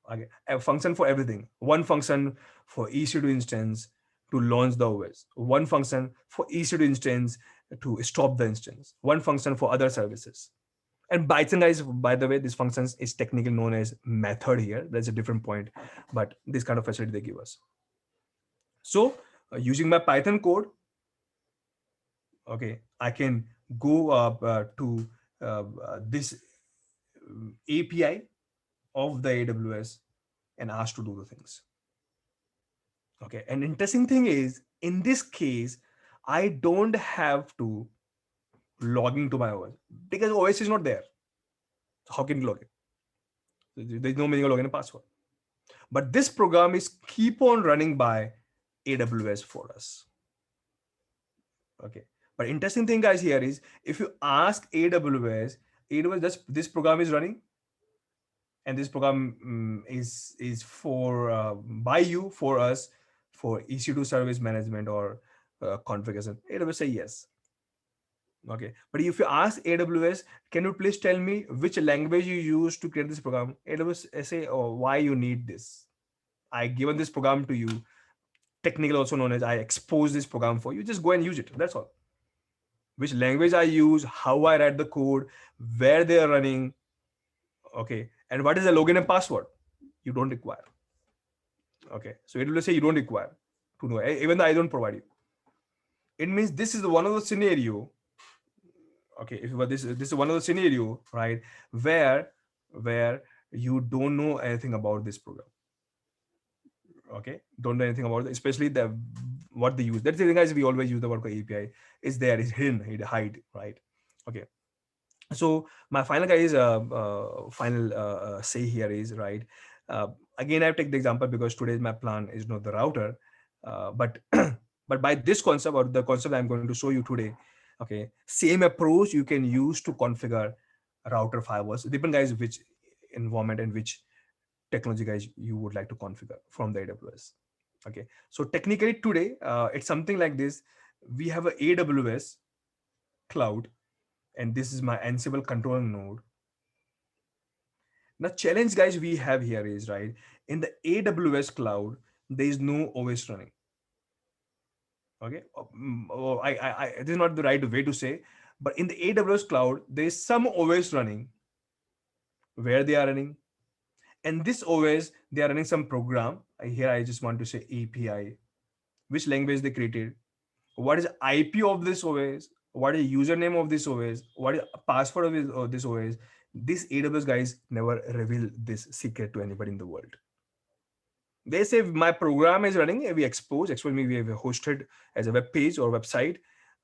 S1: Okay, a function for everything. One function for EC2 instance to launch the OS. One function for EC2 instance to stop the instance. One function for other services. And Python guys, by the way, this functions is technically known as method here. That's a different point, but this kind of facility they give us. So using my Python code, okay, I can go to this API of the AWS and ask to do the things. Okay, and interesting thing is, in this case, I don't have to log into my OS because OS is not there. So how can you log in? There's no meaning of login and password. But this program is keep on running by AWS for us. Okay. But interesting thing, guys, here is if you ask AWS this program is running, and this program is for by you for us for EC2 service management or configuration. AWS say yes. Okay, but if you ask AWS, can you please tell me which language you use to create this program? AWS say, oh, why you need this? I given this program to you, technically also known as I expose this program for you. Just go and use it. That's all. Which language I use, how I write the code, where they are running, okay, and what is the login and password? You don't require. Okay, so it will say you don't require to know, even though I don't provide you. It means this is one of the scenario. Okay, if this is one of the scenario, right, where you don't know anything about this program. Okay, don't know anything about it, especially the what they use. That's the thing, guys. We always use the word API. Is there, is hidden, it hide, right? Okay. So my final guys, final say here is right. Uh, Again, I take the example because today's my plan is not the router, but but by this concept or the concept I'm going to show you today, okay, same approach you can use to configure router firewalls. Depend guys which environment and which technology guys you would like to configure from the AWS. Okay, so technically today it's something like this. We have a AWS cloud, and this is my Ansible control node. Now challenge guys we have here is right, in the AWS cloud there is no OS running. Okay, this is not the right way to say, but in the AWS cloud there is some OS running where they are running, and this OS they are running some program. Here I just want to say API, which language they created, what is IP of this OS, what is username of this OS, what is password of this OS. This AWS guys never reveal this secret to anybody in the world. They say my program is running, we expose me, we have hosted as a web page or website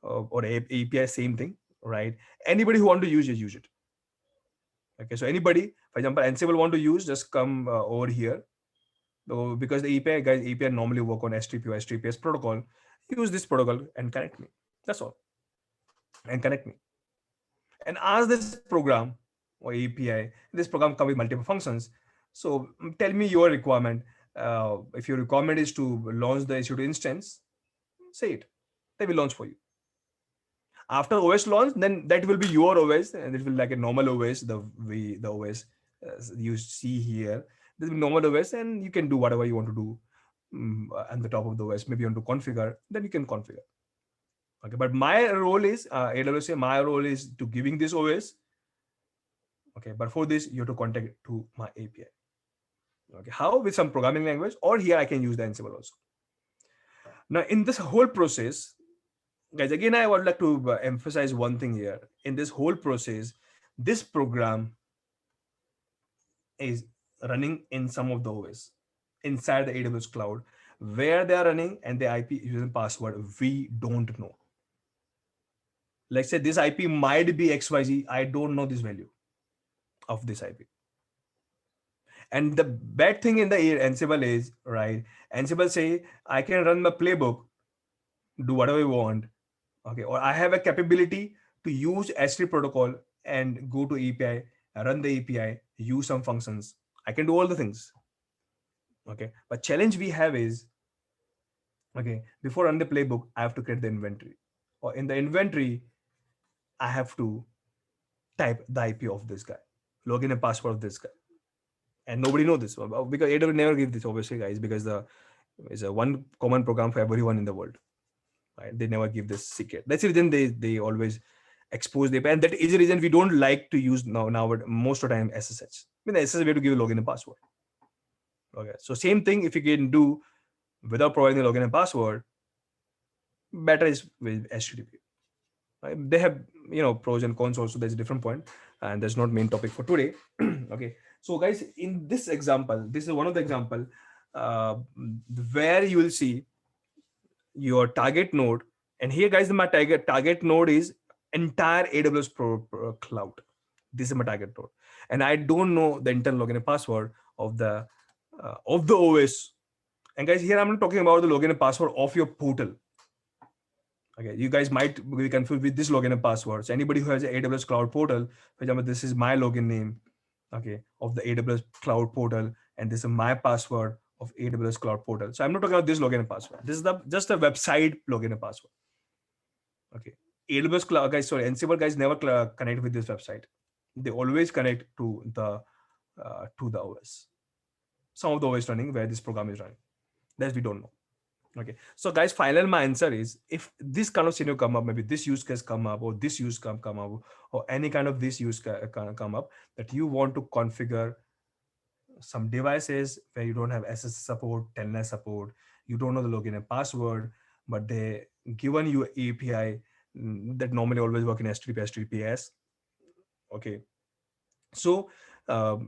S1: or API, same thing, right? Anybody who want to use it, use it. Okay, so anybody, for example, Ansible want to use, just come over here. So because the API guys, API normally work on HTTP or HTTPS protocol, use this protocol and connect me. That's all. And connect me. And ask this program or API. This program comes with multiple functions. So tell me your requirement. If your requirement is to launch the EC2 instance, say it. They will launch for you. After OS launch, then that will be your OS, and it will be like a normal OS. The OS you see here, this will be normal OS, and you can do whatever you want to do on the top of the OS. Maybe you want to configure, then you can configure. Okay, but my role is AWS. My role is to giving this OS. Okay, but for this you have to contact to my API. Okay, how? With some programming language, or here I can use the Ansible also. Now in this whole process, guys, again I would like to emphasize one thing here. In this whole process, this program is running in some of the OS inside the AWS cloud. Where they are running and the IP using password, we don't know. Let's say this IP might be XYZ. I don't know this value of this IP. And the bad thing in the Ansible is, right, Ansible say, I can run my playbook, do whatever you want, okay, or I have a capability to use S3 protocol and go to API, run the API, use some functions. I can do all the things, okay. But challenge we have is, okay, before run the playbook, I have to create the inventory, or in the inventory, I have to type the IP of this guy, login and password of this guy, and nobody know this because AWS never give this, obviously, guys, because the is a one common program for everyone in the world, right? They never give this secret. That's the reason they always expose the API, and that is the reason we don't like to use now most of the time SSH. I mean, the SSH we have to give a login and password. Okay, so same thing if you can do without providing the login and password, better is with HTTP. Right? They have pros and cons also. There's a different point, and that's not main topic for today. Okay, so guys, in this example, this is one of the example uh, where you will see your target node, and here guys, my target node is entire AWS cloud. This is my target node, and I don't know the internal login and password of the OS. And guys, here I'm not talking about the login and password of your portal. Okay, you guys might be confused with this login and passwords. Anybody who has an AWS cloud portal, for example, this is my login name, okay, of the AWS cloud portal, and this is my password of AWS cloud portal. So I'm not talking about this login and password. This is the just a website login and password. Okay, AWS cloud guys, sorry, Ansible guys never connect with this website. They always connect to the OS. Some of the OS running where this program is running. That we don't know. Okay, so guys, final my answer is, if this kind of scenario come up, maybe this use case come up, or this use come up, or any kind of this use come up, that you want to configure some devices where you don't have SS support, telnet support, you don't know the login and password, but they given you API that normally always work in HTTP, HTTPS. Okay, so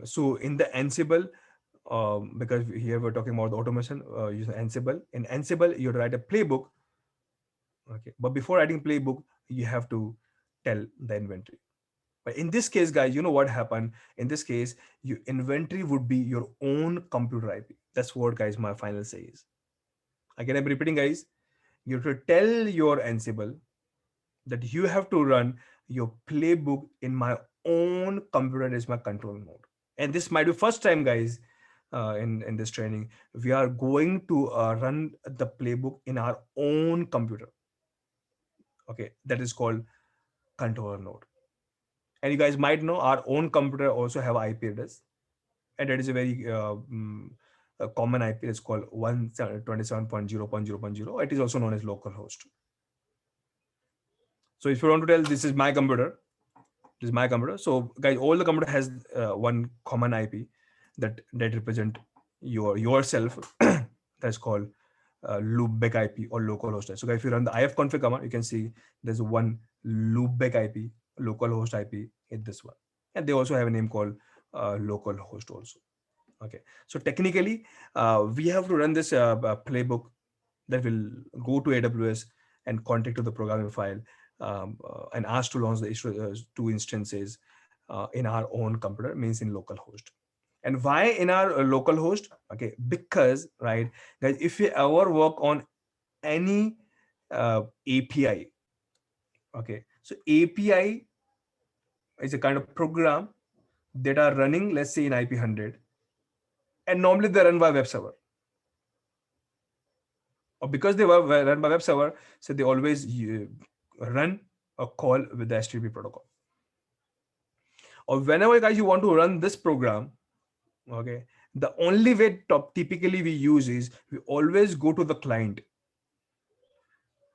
S1: so in the Ansible, because here we're talking about the automation using Ansible. In Ansible, you write a playbook. Okay, but before writing playbook, you have to tell the inventory. But in this case, guys, you know what happened? In this case, your inventory would be your own computer IP. That's what, guys, my final says. Again, I'm repeating, guys. You have to tell your Ansible that you have to run your playbook in my own computer as my control node. And this might be first time, guys, in this training, we are going to run the playbook in our own computer. Okay, that is called controller node. And you guys might know our own computer also have IP address, and that is a very a common IP. It's called 127.0.0.0. It is also known as localhost. So if you want to tell this is my computer, this is my computer. So guys, all the computer has one common IP that represent yourself. That's called loopback IP or localhost. So if you run the ifconfig command, you can see there's one loopback IP, localhost IP in this one, and they also have a name called localhost also. Okay, so technically, we have to run this playbook that will go to AWS and contact to the programming file, and ask to launch the two instances in our own computer, means in localhost. And why in our local host? Okay, because, right, guys, if you ever work on any API, okay, so API is a kind of program that are running, let's say, in IP100, and normally they run by web server, or because they were run by web server, so they always run a call with the HTTP protocol. Or whenever, guys, you want to run this program, okay, the only way typically we use is we always go to the client,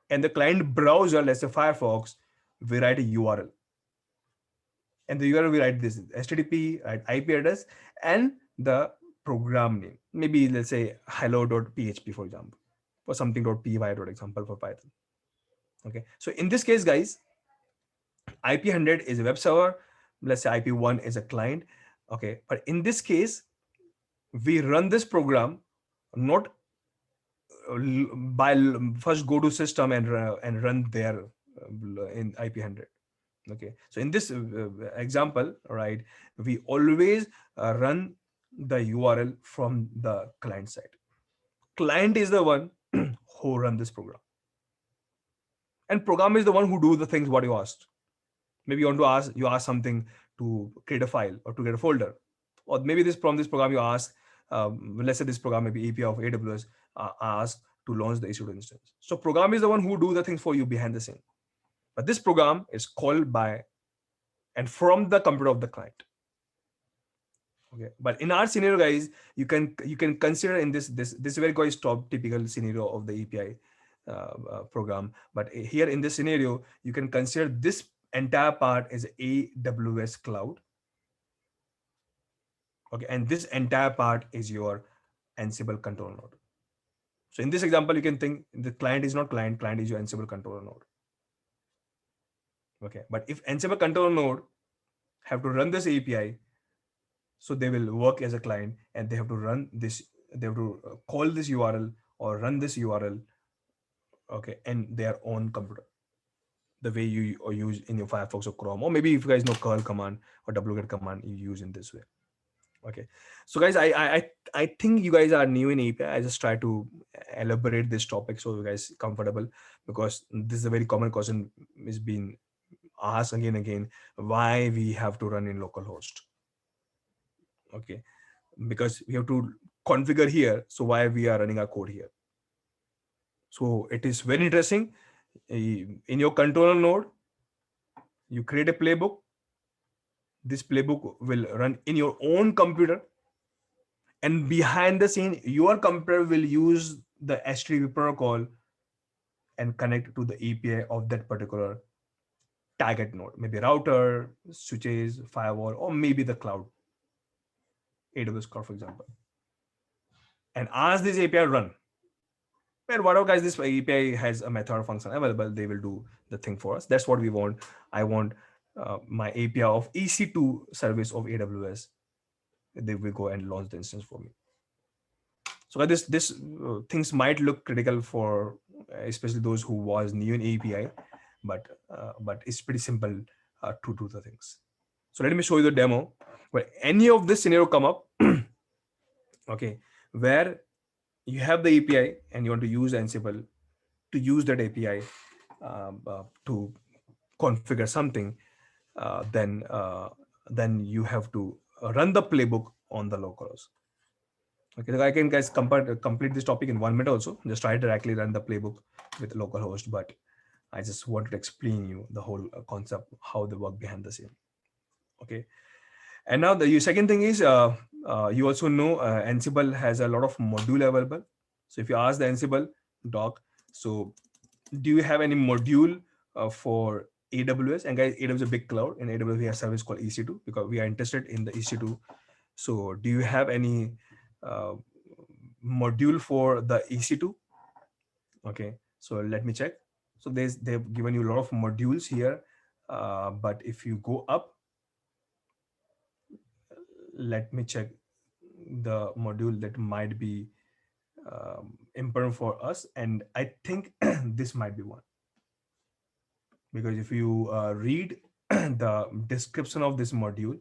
S1: and the client browser, let's say Firefox, we write a URL, and the URL we write this HTTP, right, IP address, and the program name. Maybe let's say hello.php, for example, or something.py, example, for Python. Okay, so in this case, guys, IP100 is a web server. Let's say IP1 is a client. Okay, but in this case, we run this program not by first go to system and run there in IP100. Okay, so in this example, right, we always run the URL from the client side. Client is the one who run this program, and program is the one who do the things what you asked. Maybe you ask something to create a file or to get a folder, or maybe this from this program you ask, let's say this program maybe API of AWS asked to launch the EC2 instance. So program is the one who do the things for you behind the scene, but this program is called by and from the computer of the client. Okay, but in our scenario, guys, you can consider in this very quite top typical scenario of the API program. But here in this scenario, you can consider this entire part as AWS cloud. Okay, and this entire part is your Ansible control node. So in this example, you can think the client is not client is your Ansible controller node. Okay, but if Ansible controller node have to run this API, so they will work as a client and they have to run this, they have to call this URL or run this URL, okay, in their own computer, the way you or use in your Firefox or Chrome, or maybe if you guys know curl command or wget command, you use in this way. Okay, so guys, I think you guys are new in API. I just try to elaborate this topic so you guys comfortable, because this is a very common question is being asked again and again, why we have to run in localhost. Okay, because we have to configure here, so why we are running our code here. So it is very interesting. In your controller node, you create a playbook. This playbook will run in your own computer, and behind the scene your computer will use the HTTP protocol and connect to the API of that particular target node, maybe router, switches, firewall, or maybe the cloud, AWS cloud, for example, and ask this API run. And whatever, guys, this API has a method or function available, they will do the thing for us. That's what we want. I want my API of EC2 service of AWS. They will go and launch the instance for me. So this things might look critical for especially those who was new in API, but it's pretty simple to do the things. So let me show you the demo where any of this scenario come up. Okay, where you have the API and you want to use Ansible to use that API to configure something, then you have to run the playbook on the localhost. Okay, so I can guys complete this topic in 1 minute also. Just try to directly run the playbook with localhost, but I just wanted to explain you the whole concept, how they work behind the scene. Okay, and now the second thing is you also know Ansible has a lot of module available. So if you ask the Ansible doc, so do you have any module for AWS? And guys, AWS is a big cloud. In AWS, we have service called EC2 because we are interested in the EC2. So do you have any uh, module for the EC2? Okay, so let me check. So they've given you a lot of modules here, but if you go up, let me check the module that might be important for us, and I think this might be one, because if you read the description of this module,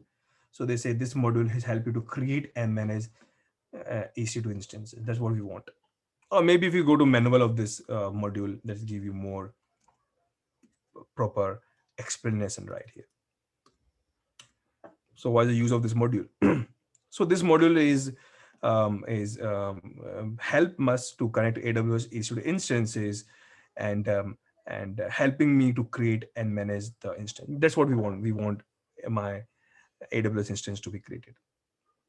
S1: so they say this module has helped you to create and manage EC2 instances. That's what we want. Or maybe if you go to manual of this module, let's give you more proper explanation right here. So why the use of this module? So this module is help us to connect AWS EC2 instances and helping me to create and manage the instance. That's what we want. We want my AWS instance to be created.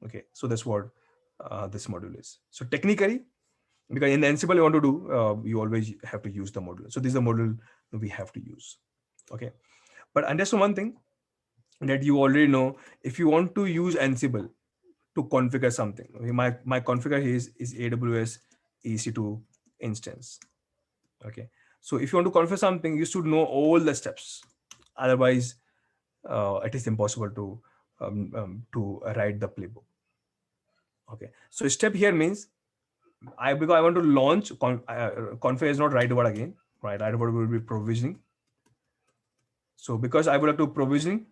S1: Okay, so that's what this module is. So technically, because in Ansible you want to do, you always have to use the module. So this is the module we have to use. Okay, but understand one thing that you already know. If you want to use Ansible to configure something, my configure is AWS EC2 instance. Okay, so if you want to configure something, you should know all the steps. Otherwise, it is impossible to write the playbook. Okay, so step here means because I want to launch config is not right word again, right word will be provisioning. So because I would like to provisioning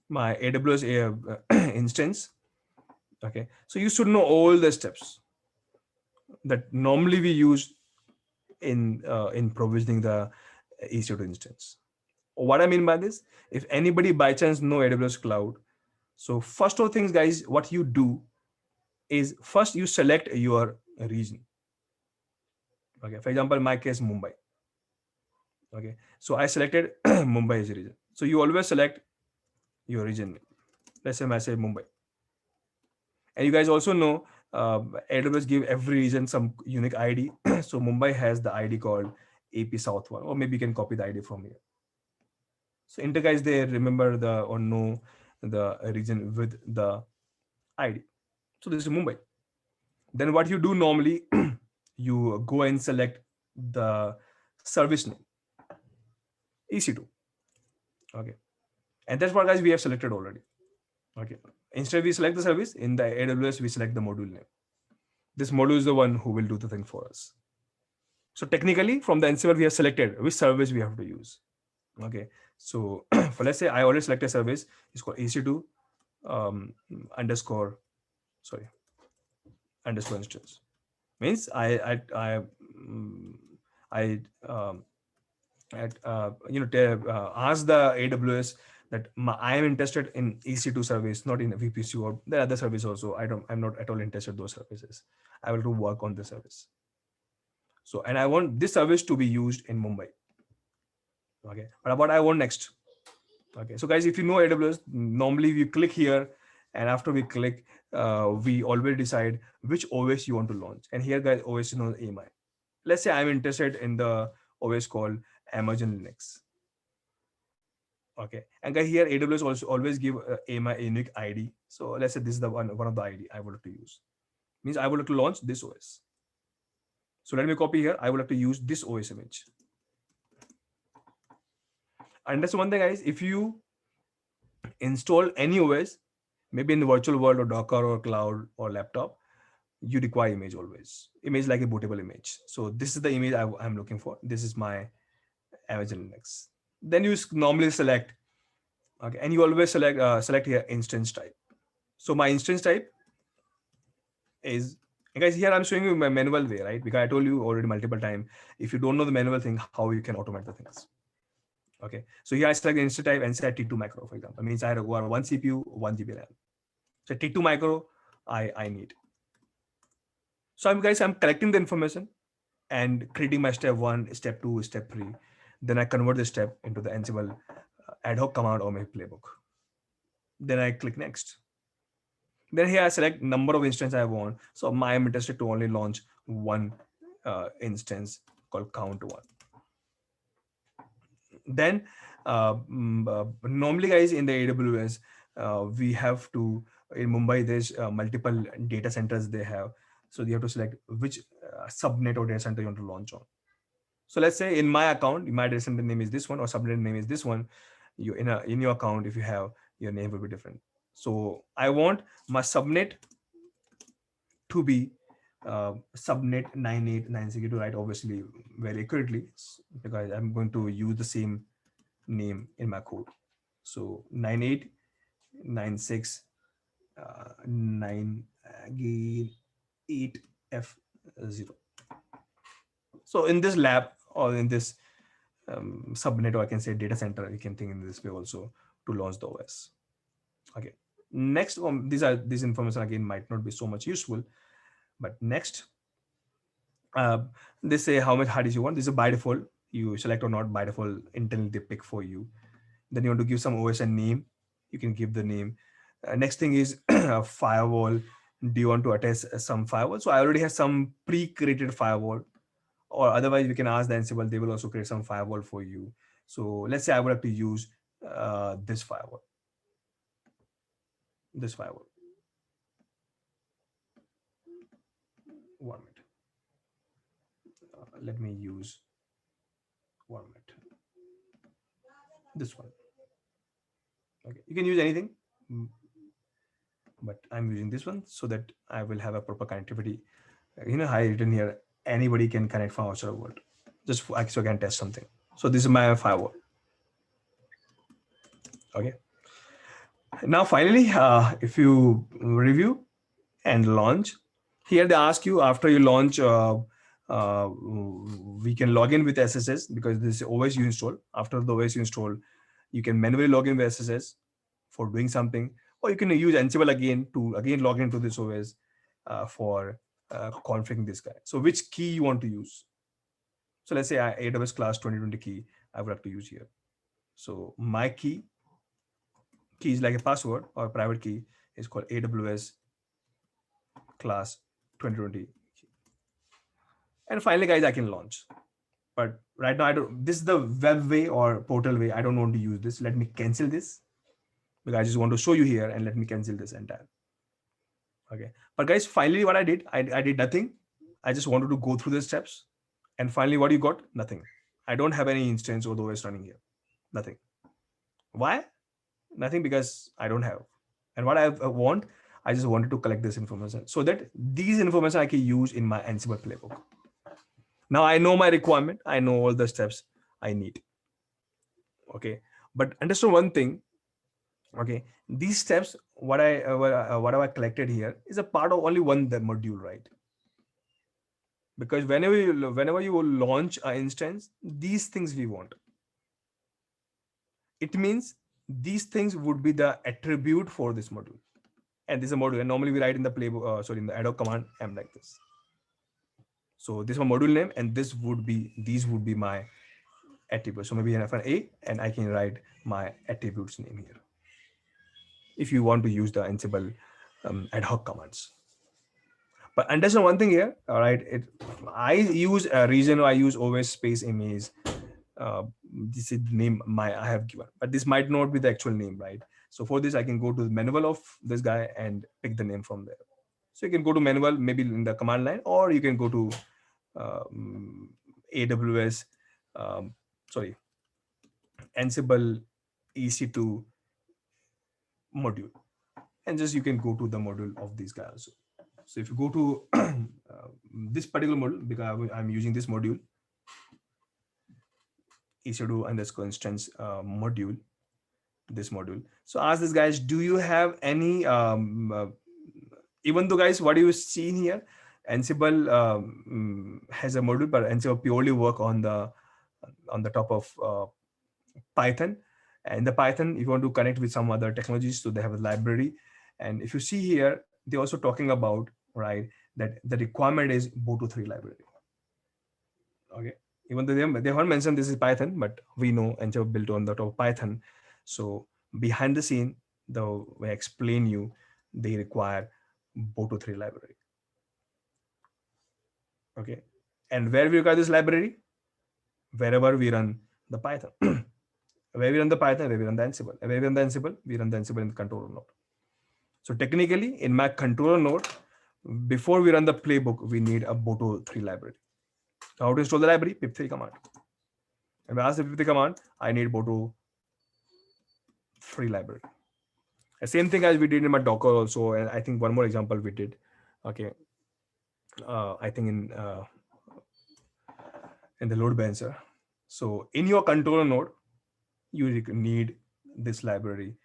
S1: my AWS instance. Okay, so you should know all the steps that normally we use in provisioning the EC2 instance. What I mean by this, if anybody by chance know AWS cloud, so first of things guys, what you do is first you select your region. Okay, for example, in my case Mumbai. Okay, so I selected Mumbai as a region. So you always select your region. Let's say I say Mumbai, and you guys also know AWS give every region some unique ID. So Mumbai has the ID called AP South one, or maybe you can copy the ID from here. So Inter guys, they remember the or know the region with the ID. So this is Mumbai. Then what you do normally, you go and select the service name, EC2. Okay, and that's what guys we have selected already. Okay, instead we select the service in the AWS, we select the module name. This module is the one who will do the thing for us. So technically, from the Ansible, we have selected which service we have to use. Okay, so for let's say I already select a service. It's called EC2 underscore sorry underscore instance. Means mm, I at ask the AWS that I am interested in EC2 service, not in VPC or the other service also. I'm not at all interested in those services. I will to work on the service. So and I want this service to be used in Mumbai. Okay, but what I want next. Okay, so guys, if you know AWS, normally we click here, and after we click, we already decide which OS you want to launch. And here, guys, OS is known as AMI. Let's say I'm interested in the OS called Amazon Linux. Okay, and guys, here AWS also always give AMI a unique ID. So let's say this is the one of the ID I would like to use. Means I would like to launch this OS. So let me copy here. I would like to use this OS image. And that's one thing, guys. If you install any OS, maybe in the virtual world or Docker or cloud or laptop, you require image always. Image like a bootable image. So this is the image I'm looking for. This is my Amazon Linux. Then you normally select, okay, and you always select here instance type. So my instance type is, guys, here I'm showing you my manual way, right? Because I told you already multiple times, if you don't know the manual thing, how you can automate the things. Okay, so here I select the instance type and say T2 micro, for example. It means I require one CPU, 1 GB RAM. So T2 micro, I need. So I'm collecting the information and creating my step one, step two, step three. Then I convert the step into the Ansible ad hoc command or my playbook. Then I click next. Then here I select number of instances I want. So I am interested to only launch one instance called count one. Then normally guys in the AWS, we have to, in Mumbai there's multiple data centers they have. So you have to select which subnet or data center you want to launch on. So let's say in my account, my data center name is this one or subnet name is this one. You in your account, if you have, your name will be different. So I want my subnet to be subnet 9896 to write obviously very accurately, because I'm going to use the same name in my code. So 9896 9 again 8F0. So in this lab or in this subnet, or I can say data center, you can think in this way also to launch the OS. Okay. Next, these information again might not be so much useful, but next, uh, they say how much hard disk you want. This is by default. You select or not by default. Internally they pick for you. Then you want to give some OS a name. You can give the name. Next thing is firewall. Do you want to attach some firewall? So I already have some pre-created firewall, or otherwise we can ask the Ansible. They will also create some firewall for you. So let's say I would like to use this firewall. This firewall. One minute. Let me use 1 minute. This one. Okay, you can use anything. but I'm using this one so that I will have a proper connectivity. I written here, anybody can connect from outside world, just so I can test something. So this is my firewall. Okay. Now, finally, if you review and launch, here they ask you after you launch, uh, we can log in with SSS because this is always you install. After the OS you install, you can manually log in with SSS for doing something, or you can use Ansible again to again log into this OS for configuring this guy. So which key you want to use? So let's say AWS class 2020 key I would like to use here. So my key is like a password or a private key is called AWS class 2020. And finally, guys, I can launch. But right now, I don't. This is the web way or portal way. I don't want to use this. Let me cancel this because I just want to show you here and let me cancel this entire. Okay. But guys, finally, what I did nothing. I just wanted to go through the steps. And finally, what you got? Nothing. I don't have any instance or the OS running here. Nothing. Why? Nothing because I don't have. And what I want, I just wanted to collect this information so that these information I can use in my Ansible playbook. Now I know my requirement. I know all the steps I need. Okay. But understand one thing. Okay. These steps, what I collected here is a part of only one the module, right? Because whenever you launch an instance, these things we want. It means these things would be the attribute for this module. And this is a module. And normally we write in the playbook, in the ad hoc command, M like this. So this is my module name, and these would be my attributes. So maybe for A, and I can write my attributes name here. If you want to use the Ansible ad hoc commands. But understand one thing here, all right? I use a reason I use OS space image. This is the name I have given, but this might not be the actual name, right? So for this, I can go to the manual of this guy and pick the name from there. So you can go to manual, maybe in the command line, or you can go to AWS, sorry, Ansible EC2 module, and just you can go to the module of these guys also. So if you go to this particular module, because I'm using this module, EC2 underscore instance module, this module. So ask this guys, do you have any, even though guys, what you see in here, Ansible has a module, but Ansible purely work on the top of Python. And the Python, if you want to connect with some other technologies, so they have a library. And if you see here, they're also talking about, right, that the requirement is Boto3 library. Okay. Even though they haven't mentioned this is Python, but we know Ansible built on the top of Python. So behind the scene, the way I explain you, they require Boto3 library. Okay. And where we require this library? Wherever we run the Python. Where we run the Python, where we run the Ansible. Where we run the Ansible, we run the Ansible in the controller node. So technically, in my controller node, before we run the playbook, we need a Boto3 library. So how to install the library? pip3 command. And when I ask the pip3 command, I need Boto3 library. The same thing as we did in my Docker also, and I think one more example we did. Okay, I think in the load balancer. So in your controller node, you need this library.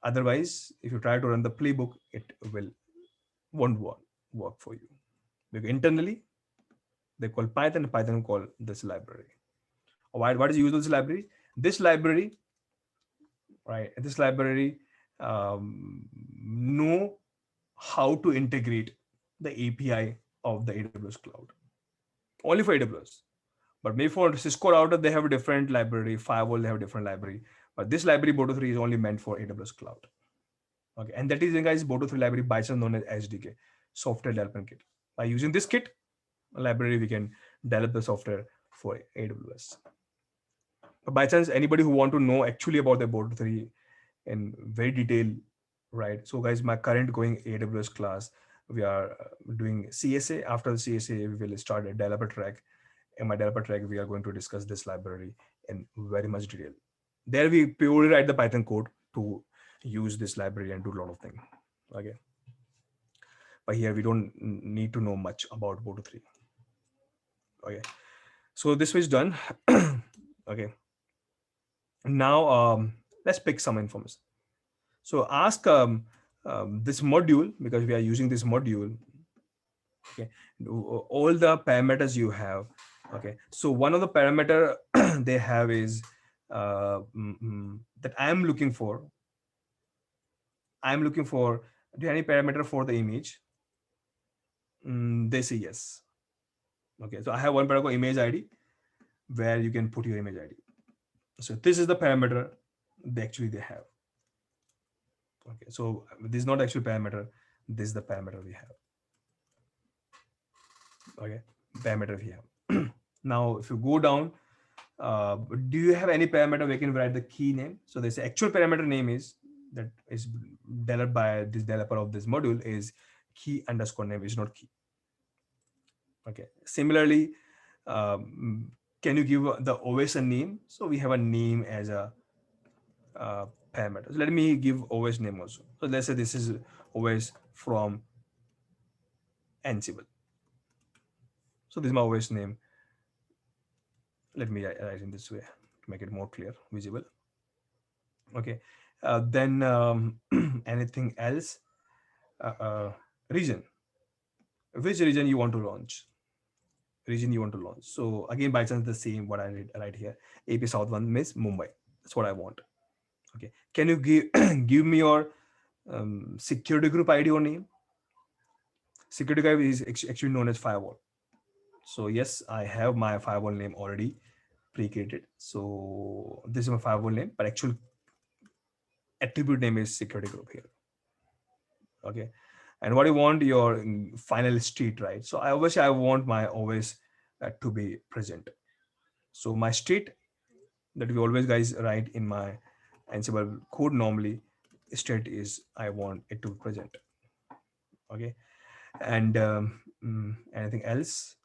S1: Otherwise, if you try to run the playbook, it won't work for you. Because internally, they call Python. Python call this library. Why? What is the use of this library? This library, right? This library know how to integrate the API of the AWS cloud. Only for AWS. But maybe for Cisco router, they have a different library. Firewall, they have a different library. But this library, Boto3, is only meant for AWS cloud. Okay, and that is, guys, Boto3 library by chance known as SDK, Software Development Kit. By using this kit library, we can develop the software for AWS. But by chance, anybody who want to know actually about the Boto3 in very detail, right? So guys, my current going AWS class, we are doing CSA. After the CSA, we will start a developer track. In my developer track, we are going to discuss this library in very much detail. There we purely write the Python code to use this library and do a lot of things. Okay. but here we don't need to know much about boto3. Okay, so this was done. Okay, now let's pick some information. So ask this module, because we are using this module. Okay, all the parameters you have. Okay, so one of the parameter they have is that I'm looking for do you have any parameter for the image. They say yes. Okay, so I have one parameter called image id, where you can put your image id. So this is the parameter they have. Okay, so this is not actual parameter, this is the parameter we have. Okay, parameter we have. Now if you go down, do you have any parameter we can write the key name? So this actual parameter name is that is developed by this developer of this module is key underscore name, is not key. Okay, similarly, can you give the OS a name? So we have a name as a parameter. So let me give OS name also. So let's say this is OS from Ansible. So this is my OS name. Let me write in this way to make it more clear, visible. Okay, then anything else? Region. Which region you want to launch? Region you want to launch. So again, by chance the same what I read right here. AP South 1 means Mumbai. That's what I want. Okay, can you give give me your security group ID or name? Security group is actually known as firewall. So yes, I have my firewall name already pre-created. So this is my firewall name, but actual attribute name is security group here. Okay, and what you want your final state, right? So I obviously I want my OS to be present. So my state that we always guys write in my Ansible code normally, state is I want it to be present. Okay, and anything else?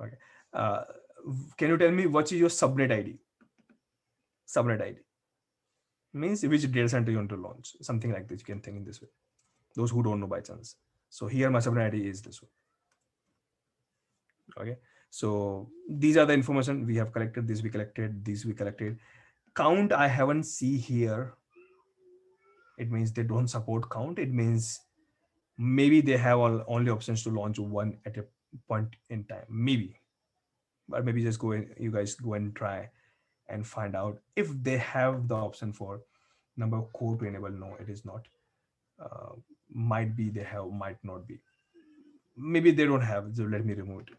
S1: Okay, uh, can you tell me what is your subnet ID? Subnet ID means which data center you want to launch, something like this. You can think in this way, those who don't know by chance. So here my subnet ID is this way. Okay, so these are the information we have collected. This we collected, these we collected. Count I haven't see here. It means they don't support count. It means maybe they have only options to launch one at a point in time, maybe. But maybe just go in, you guys go and try and find out if they have the option for number of core to enable. No, it is not. uh, might be they have, might not be. Maybe they don't have, so let me remove it.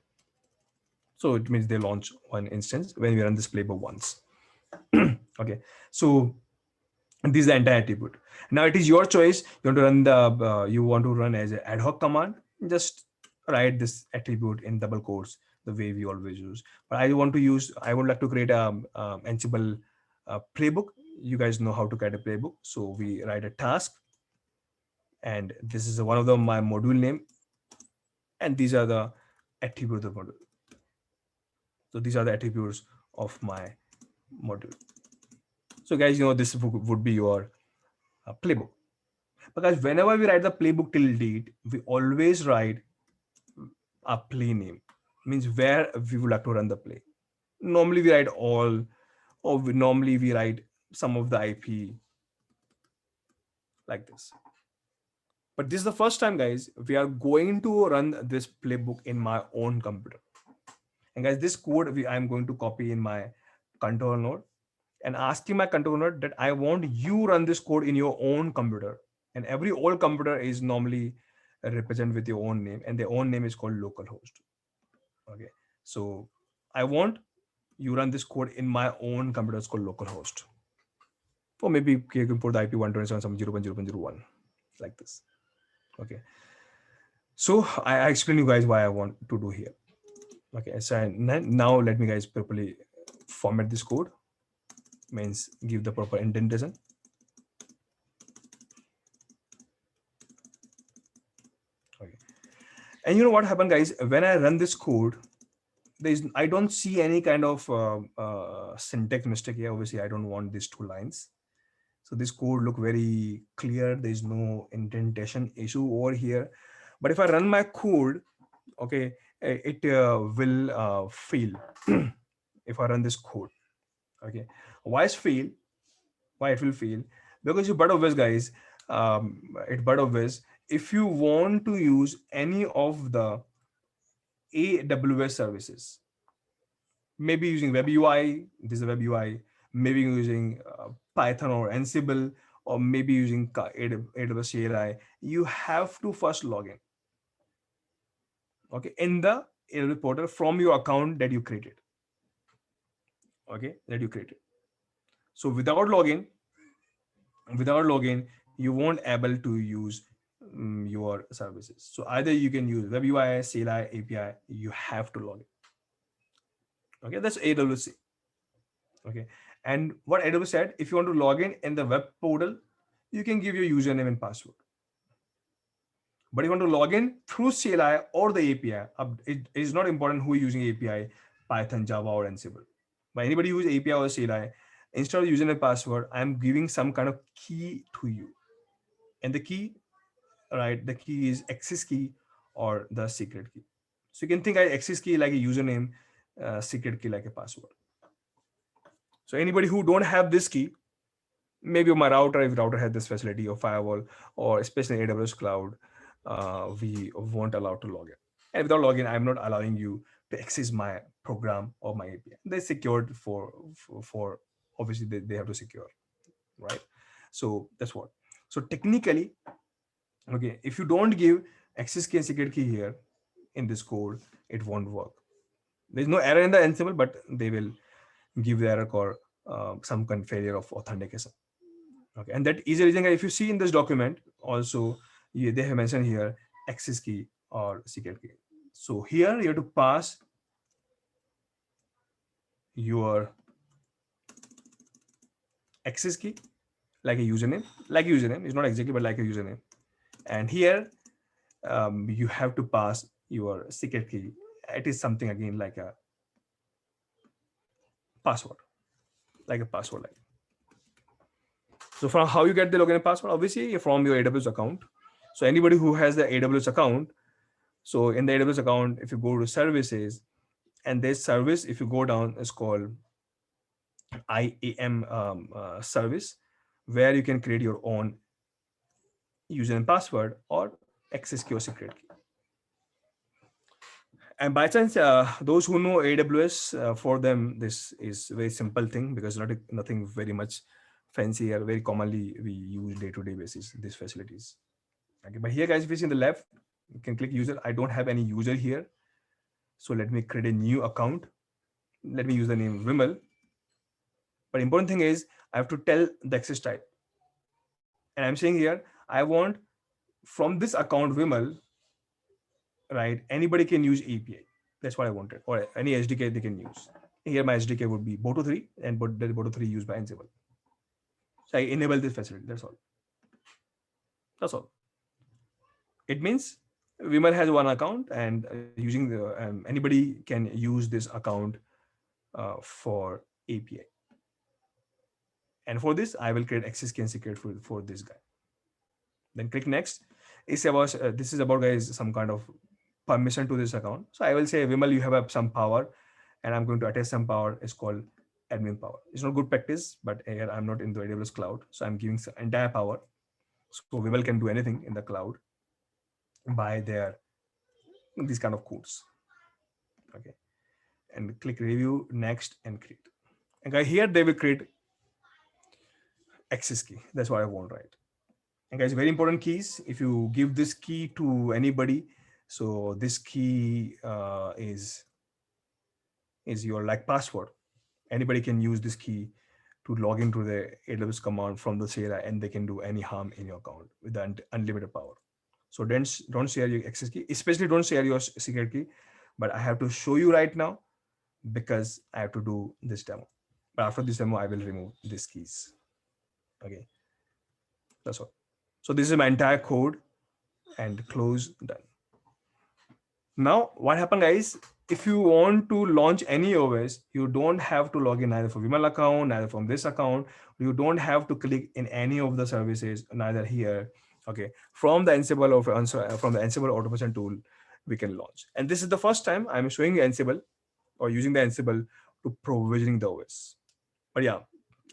S1: So it means they launch one instance when we run this playbook once. Okay, so this is the entire attribute. Now it is your choice. You want to run you want to run as an ad hoc command, just write this attribute in double quotes the way we always use. But I would like to create a Ansible playbook. You guys know how to create a playbook. So we write a task, and this is one of my module name, and these are the attributes of the module. So these are the attributes of my module. So guys, this would be your playbook. Because whenever we write the playbook till date, we always write a play name, means where we would like to run the play. Normally we write all, or normally we write some of the IP like this. But this is the first time, guys, we are going to run this playbook in my own computer. And guys, this code I'm going to copy in my control node and asking my control node that I want you run this code in your own computer. And every old computer is normally represented with your own name, and their own name is called localhost. Okay, so I want you run this code in my own computer. It's called localhost. Or maybe you can put the IP 127.0.0.0.1 like this. Okay, so I explain you guys why I want to do here. Okay, so now let me guys properly format this code, means give the proper indentation. Okay, and you know what happened, guys, when I run this code, I don't see any kind of syntax mistake here. Obviously I don't want these two lines. So this code look very clear. There is no indentation issue over here. But if I run my code, okay, it will fail if I run this code. Okay, why is fail? Why it will fail? Because you but obvious guys, it but obvious. If you want to use any of the AWS services, maybe using web UI, this is a web UI, maybe using Python or Ansible, or maybe using AWS CLI, you have to first log in, okay, in the AWS portal from your account that you created, okay, that you created. So without login, you won't able to use your services. So either you can use web UI, CLI, API, you have to log in. Okay, that's AWS. Okay, and what AWS said, if you want to log in the web portal, you can give your username and password. But if you want to log in through CLI or the API, it is not important who is using API, Python, Java, or Ansible. But anybody use API or CLI, instead of username and password, I'm giving some kind of key to you. And the key, right, the key is access key or the secret key. So you can think of access key like a username, secret key like a password. So anybody who don't have this key, maybe my router, if router has this facility or firewall, or especially AWS cloud, we won't allow to log in. And without login, I'm not allowing you to access my program or my API. They're secured for obviously they have to secure, right? So that's what. So technically, okay, if you don't give access key and secret key here in this code, it won't work. There's no error in the Ansible, but they will give the error called some kind of failure of authentication. Okay, and that is the reason if you see in this document also, they have mentioned here access key or secret key. So here you have to pass your access key like a username, it's not exactly, but like a username. And here you have to pass your secret key. It is something again like a password, like a password. Like so, from how you get the login and password, obviously from your AWS account. So anybody who has the AWS account, so in the AWS account, if you go to services, and this service, if you go down, is called IAM service, where you can create your own user and password or access key or secret key. And by chance, those who know AWS, for them, this is a very simple thing because nothing very much fancy or very commonly we use day-to-day basis, these facilities. Okay, but here guys, if you see in the left, you can click user. I don't have any user here. So let me create a new account. Let me use the name Vimal. But important thing is I have to tell the access type. And I'm saying here, I want from this account Vimal, right? Anybody can use API. That's what I wanted, or any SDK they can use. Here my SDK would be Boto3, and Boto3 used by Ansible. So I enable this facility. That's all. That's all. It means Vimal has one account, and using the anybody can use this account for API. And for this, I will create access key and secret for this guy. Then click next. It's about this is about guys some kind of permission to this account. So I will say Vimal, you have some power, and I'm going to attach some power. It's called admin power. It's not good practice, but here I'm not in the AWS cloud, so I'm giving entire power. So Vimal can do anything in the cloud by their these kind of codes. Okay, and click review next and create. And here they will create access key. That's what I want, right? And guys, very important keys. If you give this key to anybody, so this key is your like password. Anybody can use this key to log into the AWS command from the CLI, and they can do any harm in your account with the unlimited power. So don't share your access key, especially don't share your secret key. But I have to show you right now because I have to do this demo. But after this demo, I will remove these keys. Okay, that's all. So this is my entire code, and close, done. Now what happened, guys, if you want to launch any OS, you don't have to log in either from Vimal account, neither from this account. You don't have to click in any of the services, neither here. Okay, from the Ansible from the Ansible automation tool, we can launch. And this is the first time I'm showing Ansible or using the Ansible to provisioning the OS. But yeah,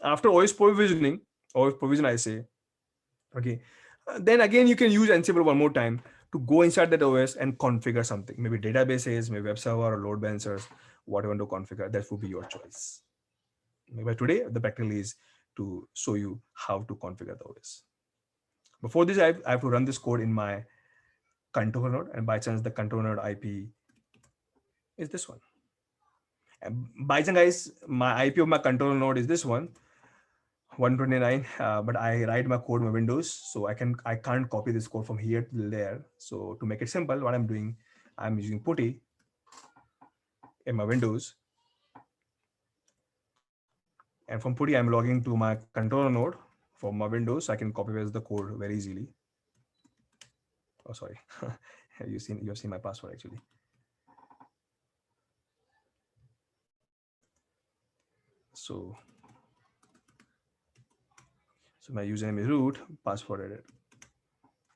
S1: after OS provision, I say, okay, then again you can use Ansible one more time to go inside that OS and configure something, maybe databases, maybe web server or load balancers, whatever to configure. That would be your choice. Maybe today the practical is to show you how to configure the OS. Before this, I have to run this code in my controller node, and by chance the controller node IP is this one. And by chance, guys, my IP of my controller node is this one, 129. But I write my code in my Windows, so I can't copy this code from here to there. So to make it simple, what I'm doing, I'm using putty in my Windows, and from putty I'm logging to my controller node from my Windows, so I can copy paste the code very easily. Oh, sorry. You've seen my password actually. So my username is root, password edit.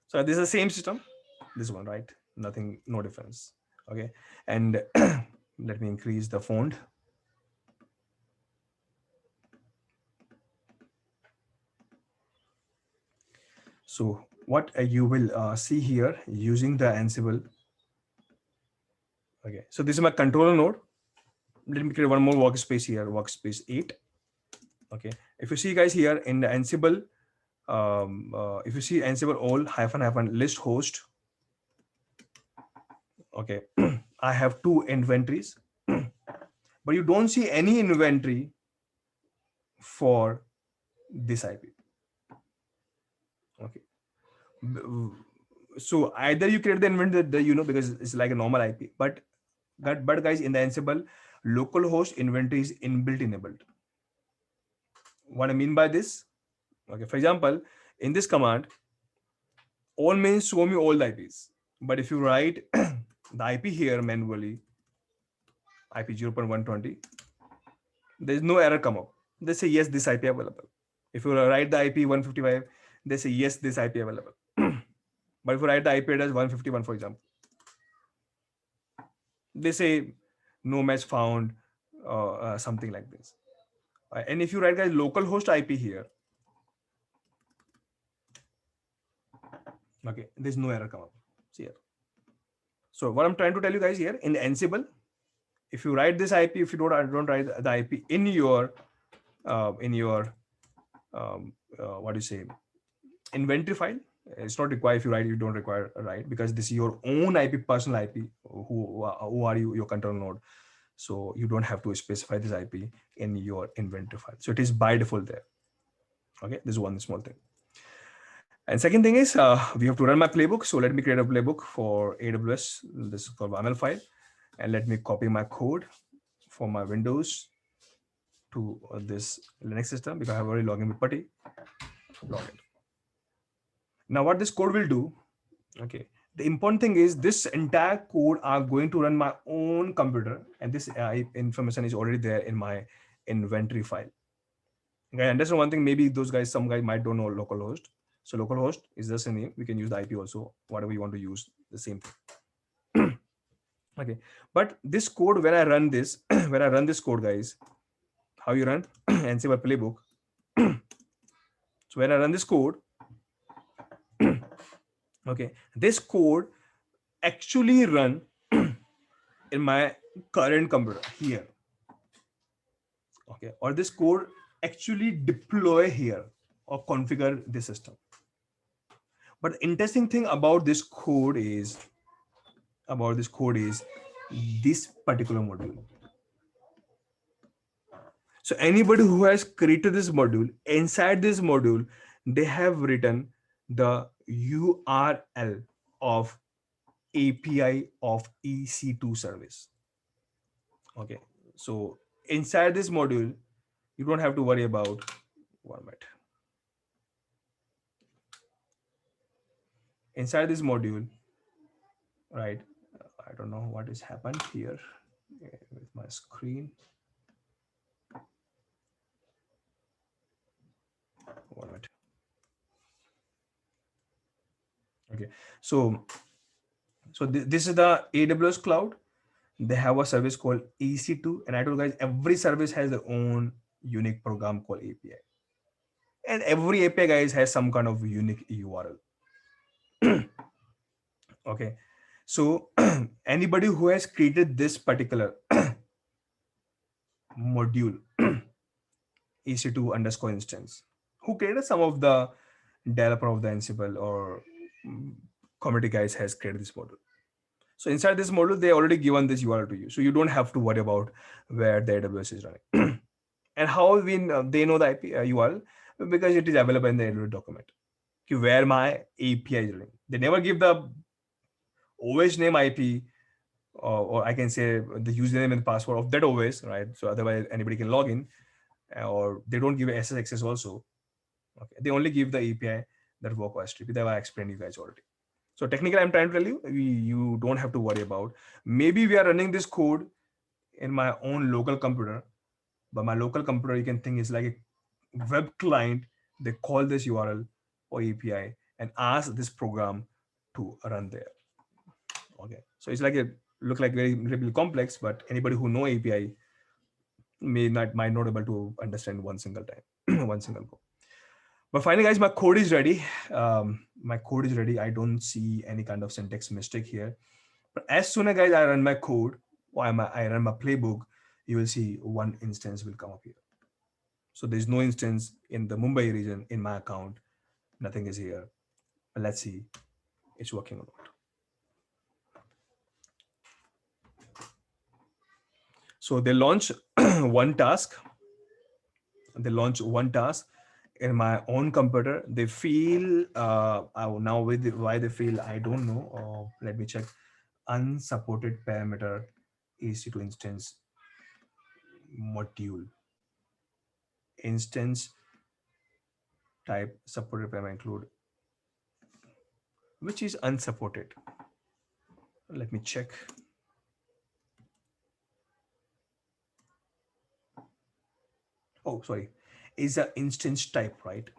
S1: So this is the same system, this one, right? Nothing, no difference. Okay, and let me increase the font. So what you will see here using the Ansible. Okay, so this is my controller node. Let me create one more workspace here, workspace 8. Okay, if you see, guys, here in the Ansible, if you see Ansible all -- list host, okay, I have 2 inventories, but you don't see any inventory for this IP. Okay, so either you create the inventory, because it's like a normal IP, but guys, in the Ansible, localhost inventory is inbuilt enabled. What I mean by this, okay, for example, in this command, all means show me all the IPs. But if you write the IP here manually, IP 0.120, there is no error come up. They say yes, this IP available. If you write the IP 155, they say yes, this IP available. But if you write the IP address 151, for example, they say no match found, something like this. And if you write, guys, localhost IP here, okay, there's no error come up. See here. So what I'm trying to tell you, guys, here in Ansible, if you write this IP, if you don't write the IP in your what do you say, inventory file, it's not required. If you write, you don't require write, because this is your own IP, personal IP. Who are you, your control node? So you don't have to specify this IP in your inventory file. So it is by default there. Okay, this is one small thing. And second thing is, we have to run my playbook. So let me create a playbook for AWS. This is called YAML file, and let me copy my code for my Windows to this Linux system, because I have already logged in with putty. Login. Now what this code will do, okay, the important thing is this entire code are going to run my own computer, and this information is already there in my inventory file. Okay, and that's one thing, maybe some guys might don't know localhost. So localhost is just a name. We can use the IP also, whatever you want to use, the same thing. Okay, but this code, when I run this, when I run this code, guys, how you run Ansible playbook. So when I run this code, okay, this code actually run in my current computer here. Okay, or this code actually deploy here or configure the system. But the interesting thing about this code is this particular module. So anybody who has created this module, inside this module, they have written the URL of API of EC2 service. Okay, so inside this module, you don't have to worry about 1 minute. Inside this module, right? I don't know what has happened here with my screen. One minute. Okay, so this is the AWS cloud. They have a service called EC2, and I told you guys every service has their own unique program called API, and every API guys has some kind of unique URL. Okay, so anybody who has created this particular module EC2 underscore instance, who created some of the developer of the Ansible or mm, community guys has created this module. So inside this module, they already given this URL to you, so you don't have to worry about where the AWS is running. And how they know the IP URL, because it is available in the AWS document. Where my API is running. They never give the OS name IP, or I can say the username and password of that OS, right? So otherwise anybody can log in, or they don't give SS access also. Okay, they only give the API that work with HTTP that I explained you guys already. So technically, I'm trying to tell you, you don't have to worry about. Maybe we are running this code in my own local computer, but my local computer you can think is like a web client. They call this URL or API and ask this program to run there. Okay, so it's like a look like very really complex, but anybody who know API might not able to understand one single time, one single go. But finally, guys, my code is ready. My code is ready. I don't see any kind of syntax mistake here. But as soon as guys I run my code or I run my playbook, you will see one instance will come up here. So there's no instance in the Mumbai region in my account. Nothing is here. But let's see it's working or not. So they launch one task. They launch one task in my own computer. They feel now with why they feel I don't know. Let me check. Unsupported parameter EC2 instance module. Instance type supported parameter include, which is unsupported. Let me check. Oh, sorry, is a instance type, right?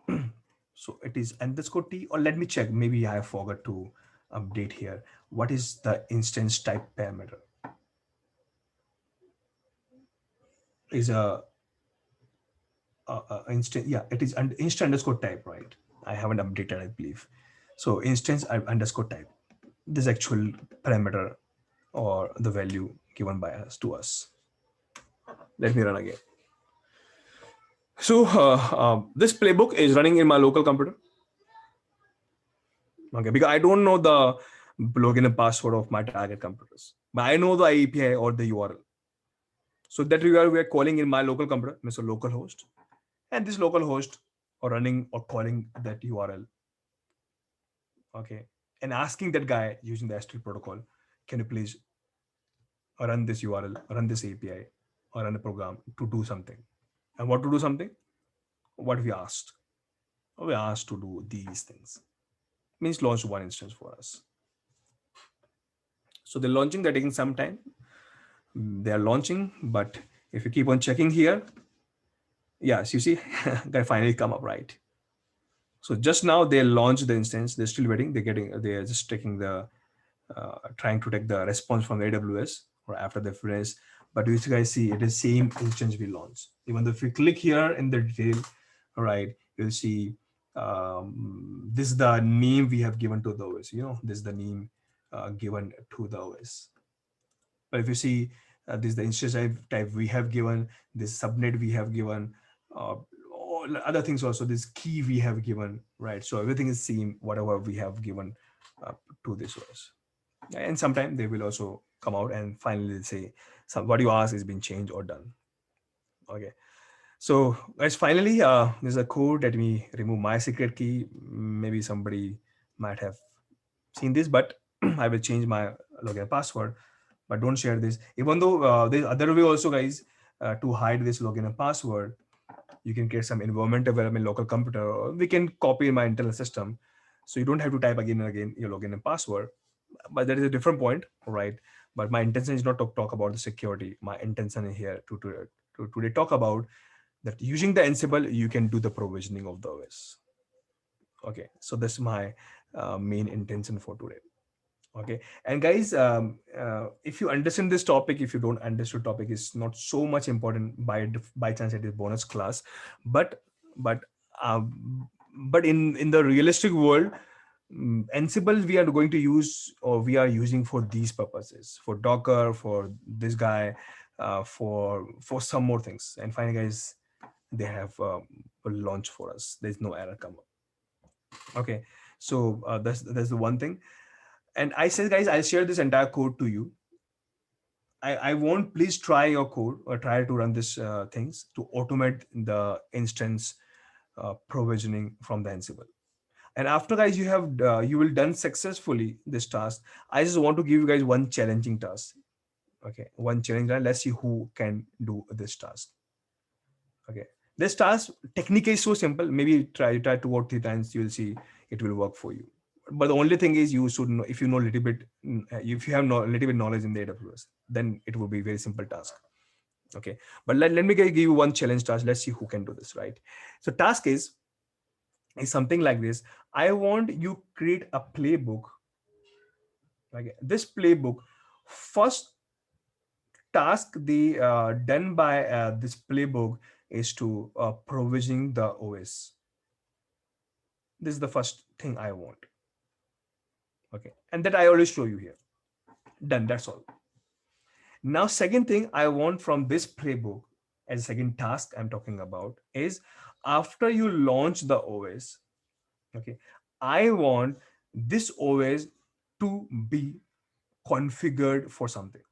S1: So it is underscore T, or let me check. Maybe I forgot to update here. What is the instance type parameter? Is a instant, yeah, it is instance underscore type, right? I haven't updated, I believe. So instance underscore type, this actual parameter or the value given by us to us. Let me run again. So this playbook is running in my local computer. Okay, because I don't know the login and password of my target computers, but I know the API or the URL. So that we are calling in my local computer, Mr. Localhost, and this localhost or running or calling that URL. Okay, and asking that guy using the S3 protocol, can you please run this URL, run this API, or run a program to do something? And what to do something? What we asked. We asked to do these things. Means launch one instance for us. So they're launching, they're taking some time. They are launching, but if you keep on checking here, yes, you see, they finally come up, right? So just now they launched the instance. They're still waiting. They're just taking the, trying to take the response from AWS or after they finish. But you guys see it is same instance we launched. Even though if you click here in the detail, all right, you'll see this is the name we have given to the OS. This is the name given to the OS. But if you see, this is the instance type we have given, this subnet we have given, all other things also, this key we have given, right? So everything is same, whatever we have given to this OS. And sometime they will also come out and finally say, what you ask is been changed or done. Okay. So guys, finally, there's a code. Let me remove my secret key. Maybe somebody might have seen this, but I will change my login password. But don't share this. Even though there's other way also, guys, to hide this login and password, you can create some environment development local computer, or we can copy in my internal system. So you don't have to type again and again your login and password. But that is a different point, right? But my intention is not to talk about the security. My intention is here to today talk about that using the Ansible, you can do the provisioning of the OS. Okay, so that's my main intention for today. Okay, and guys, if you understand this topic, if you don't understand topic, is not so much important. By chance it is bonus class, but but but in the realistic world, Ansible we are going to use, or we are using for these purposes, for Docker, for this guy, for some more things. And finally, guys, they have a launch for us. There's no error come up. Okay, so that's the one thing. And I said, guys, I'll share this entire code to you. I won't, please try your code or try to run this things to automate the instance provisioning from the Ansible. And after, guys, you will done successfully this task. I just want to give you guys one challenging task. Okay, one challenge. Let's see who can do this task. Okay, this task technique is so simple. Maybe try 2 or 3 times. You will see it will work for you. But the only thing is you should know, if you know a little bit, if you have a little bit knowledge in the AWS, then it will be very simple task. Okay, but let me give you one challenge task. Let's see who can do this, right? So task is something like this. I want you create a playbook. Okay, this playbook, first task the done by this playbook is to provisioning the OS. This is the first thing I want. Okay, and that I always show you here. Done, that's all. Now, second thing I want from this playbook, as a second task I'm talking about, is after you launch the OS, okay, I want this OS to be configured for something.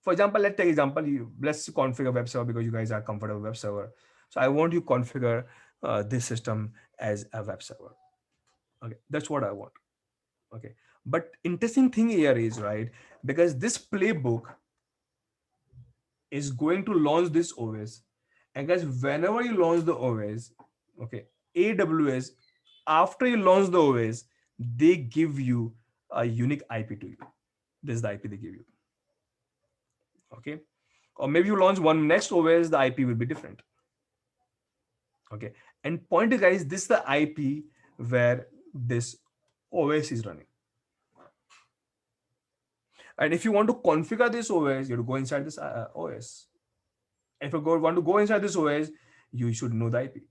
S1: For example, let's take example, let's configure web server, because you guys are comfortable with web server. So I want you configure this system as a web server. Okay, that's what I want. Okay, but interesting thing here is, right, because this playbook is going to launch this OS. And guys, whenever you launch the OS, okay, AWS, after you launch the OS, they give you a unique IP to you. This is the IP they give you. Okay. Or maybe you launch one next OS, the IP will be different. Okay. And point is, guys, this is the IP where this OS is running. And if you want to configure this OS, you have to go inside this OS. If you want to go inside this OS, you should know the IP.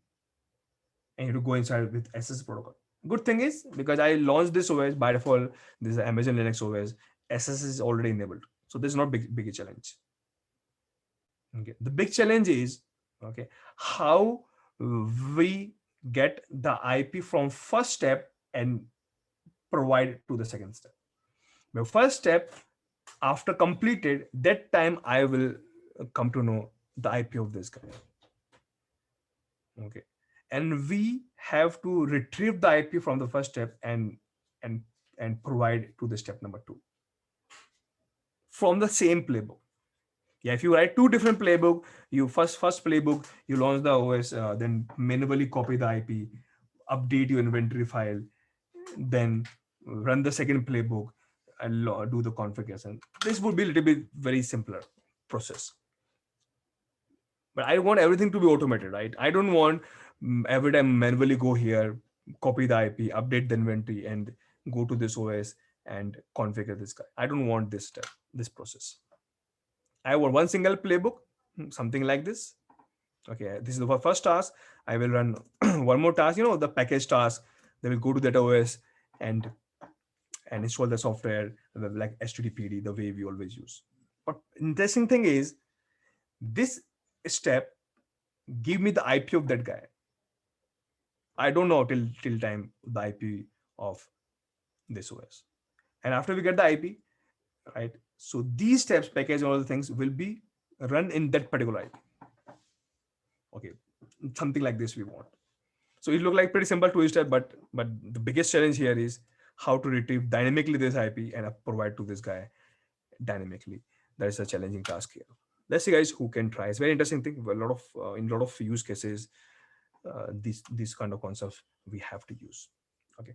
S1: And you have to go inside with SS protocol. Good thing is, because I launched this OS by default, this is Amazon Linux OS, SS is already enabled. So this is not big challenge. Okay. The big challenge is, okay, how we get the IP from first step and provide to the second step. The first step, after completed, that time I will come to know the IP of this guy. Okay, and we have to retrieve the IP from the first step and and provide to the step number 2 from the same playbook. Yeah, if you write 2 different playbook, you first playbook, you launch the OS, then manually copy the IP, update your inventory file, then run the second playbook and do the configuration. This would be a little bit very simpler process. But I want everything to be automated, right? I don't want every time manually go here, copy the IP, update the inventory, and go to this OS and configure this guy. I don't want this step, this process. I want one single playbook, something like this. Okay, this is the first task. I will run one more task, the package task. They will go to that OS and install the software like HTTPD, the way we always use. But interesting thing is, this step give me the IP of that guy. I don't know till time the IP of this OS. And after we get the IP, right? So these steps, package, all the things will be run in that particular IP. Okay, something like this we want. So it look like pretty simple 2 step, but the biggest challenge here is how to retrieve dynamically this IP and provide to this guy dynamically. That is a challenging task here. Let's see, guys, who can try. It's very interesting thing. A lot of in a lot of use cases, these kind of concepts we have to use. Okay.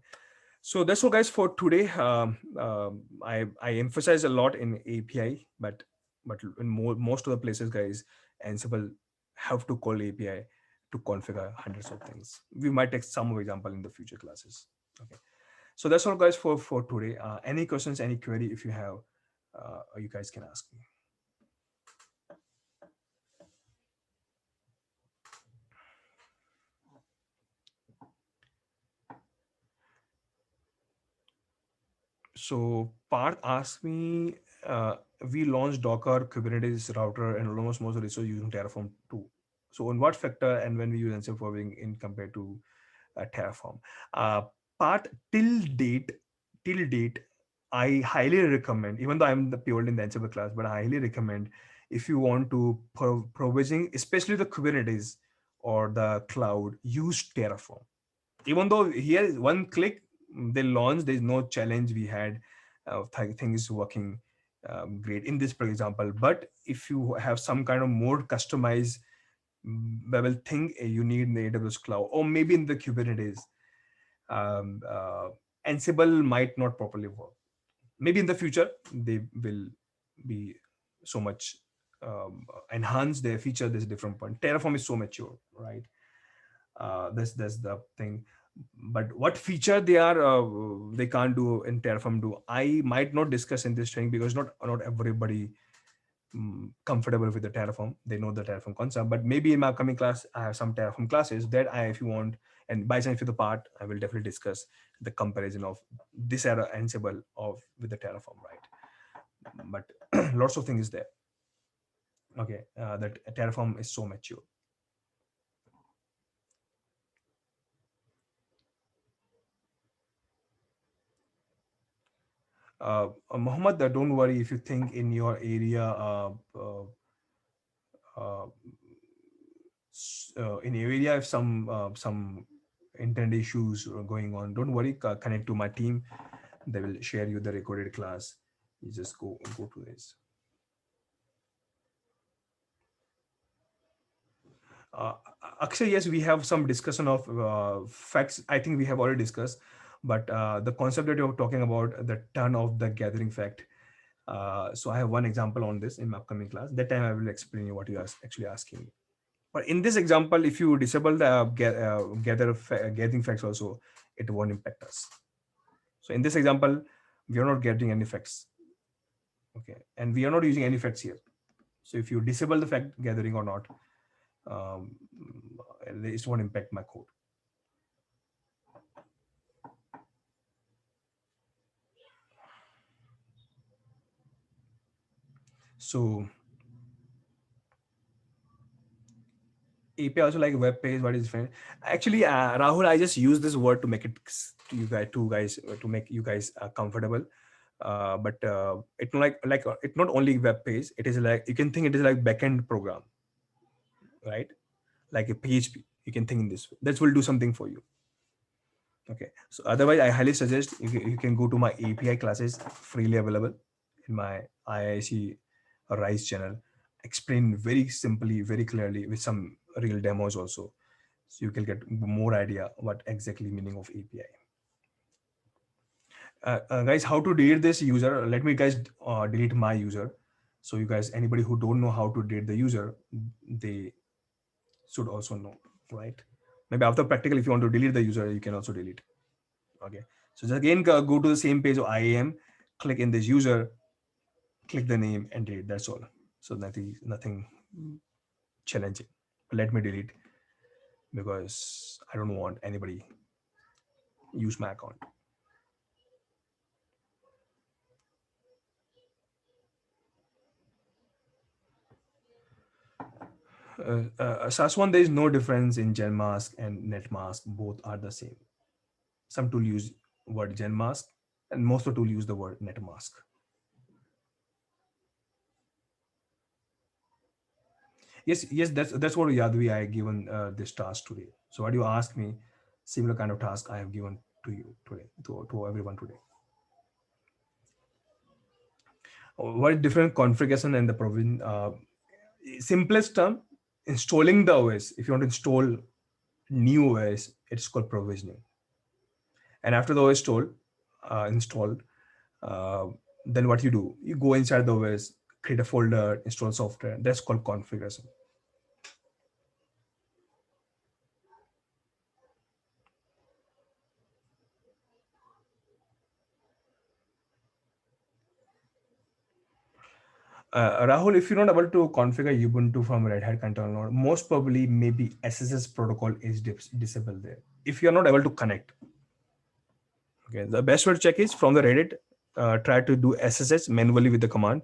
S1: So that's all, guys, for today. I emphasize a lot in API, but in most of the places, guys, Ansible have to call API to configure hundreds of things. We might take some example in the future classes. Okay. So that's all, guys, for today. Any questions, any query, if you have, you guys can ask me. So Parth asked me, we launched Docker, Kubernetes router, and almost most of the resources using Terraform too. So on what factor and when we use Ansible for being in compared to Terraform? Uh, Part till date, I highly recommend, even though I'm the purely in the Ansible class, but I highly recommend if you want to provisioning, especially the Kubernetes or the cloud, use Terraform. Even though here one click they launched, there's no challenge we had. Things working great in this, for example. But if you have some kind of more customized level thing, you need in the AWS cloud or maybe in the Kubernetes, um, uh, Ansible might not properly work. Maybe in the future they will be so much enhance their feature. There's a different point. Terraform is so mature, right? That's the thing. But what feature they can't do in Terraform do, I might not discuss in this training, because not everybody comfortable with the Terraform. They know the Terraform concept, but maybe in my upcoming class I have some Terraform classes that if you want, and by chance for the part, I will definitely discuss the comparison of this era Ansible of with the Terraform, right? But lots of things there. Okay, that Terraform is so mature. Mohammed, don't worry if you think in your area, uh, in your area, if some internet issues are going on, don't worry. Connect to my team. They will share you the recorded class. You just go to this. Uh, Akshay, yes, we have some discussion of facts. I think we have already discussed, but the concept that you're talking about, the turn of the gathering fact. So I have one example on this in my upcoming class. That time I will explain you what you are actually asking. But in this example, if you disable the gathering facts also, it won't impact us. So in this example, we are not getting any facts. Okay, and we are not using any facts here. So if you disable the fact gathering or not, um, it won't impact my code. So API also like web page. What is different? Actually, Rahul, I just use this word to make it to you guys, to make you guys comfortable. But it's not like it's not only web page. It is like, you can think it is like backend program, right? Like a PHP. You can think in this way. That will do something for you. Okay. So otherwise, I highly suggest you can go to my API classes, freely available in my IIC Rise channel. Explain very simply, very clearly with some real demos also, so you can get more idea what exactly meaning of API. Guys, how to delete this user? Let me guys delete my user. So you guys, anybody who don't know how to delete the user, they should also know, right? Maybe after practical, if you want to delete the user, you can also delete. Okay. So just again, go to the same page of IAM, click in this user, click the name and delete. That's all. So nothing challenging. Let me delete, because I don't want anybody use my account. Saswan, there is no difference in GenMask and NetMask. Both are the same. Some tool use word GenMask, and most of the tool use the word NetMask. Yes, that's what Yadvi I given this task today. So what you ask me, similar kind of task I have given to you today, to everyone today. What is different configuration and the provision? Simplest term, installing the OS. If you want to install new OS, it's called provisioning. And after the OS installed, uh, then what you do, you go inside the OS, create a folder, install software. That's called configuration. Rahul, if you're not able to configure Ubuntu from Red Hat control node, most probably maybe SSH protocol is disabled there. If you're not able to connect, okay, the best way to check is from the Reddit. Try to do SSH manually with the command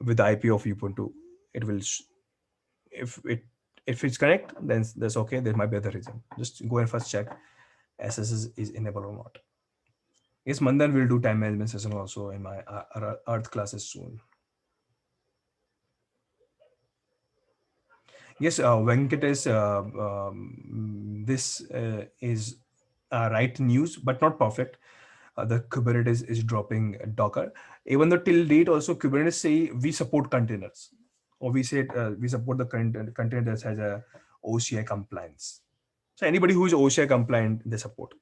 S1: with the IP of Ubuntu. It will if it if it's connect, then that's okay. There might be other reason. Just go and first check SSH is enabled or not. Yes, Mandan will do time management session also in my Earth classes soon. Yes, Venkatesh, this is right news, but not perfect. The Kubernetes is dropping Docker. Even though till date also Kubernetes say we support containers, or we say we support the container that has a OCI compliance. So anybody who is OCI compliant, they support.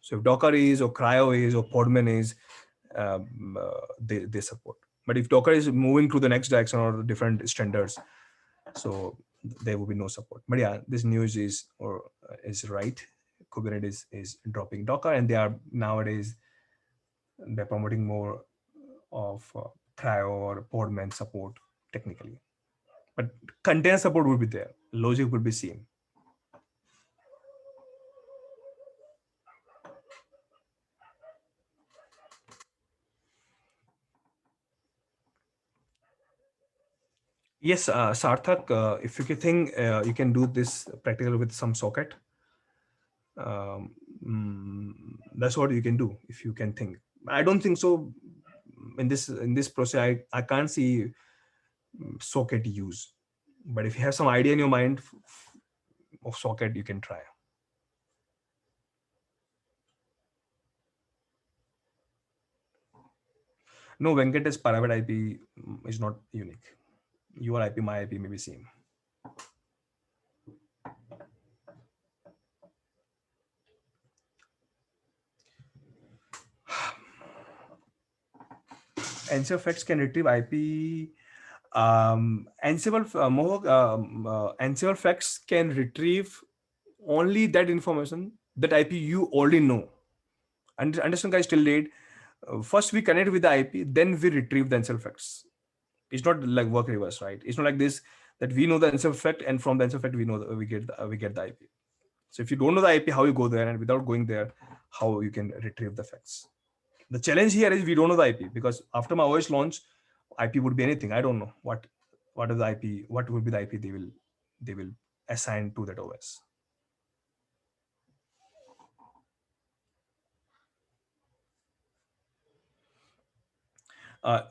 S1: So if Docker is, or Cryo is, or Podman is, they support. But if Docker is moving to the next direction or different standards, so there will be no support. But yeah, this news is right. Kubernetes is dropping Docker, and they are nowadays they're promoting more of Cryo or Podman support technically. But container support will be there. Logic will be same. Yes, Sarthak, if you can think, you can do this practical with some socket. Um, that's what you can do if you can think. I don't think so. In this process, I can't see socket use. But if you have some idea in your mind of socket, you can try. No, Venkatesh private IP is not unique. Your IP, my IP may be same. Ansible Flex can retrieve IP. Ansible Flex can retrieve only that information, that IP you already know. Understand, guys, till date. First, we connect with the IP, then we retrieve the Ansible Facts. It's not like work reverse, right? It's not like this that we know the Ansible fact, and from the Ansible fact we know we get the IP. So if you don't know the IP, how you go there, and without going there, how you can retrieve the facts. The challenge here is we don't know the IP, because after my OS launch, IP would be anything. I don't know what is the IP, what would be the IP they will assign to that OS.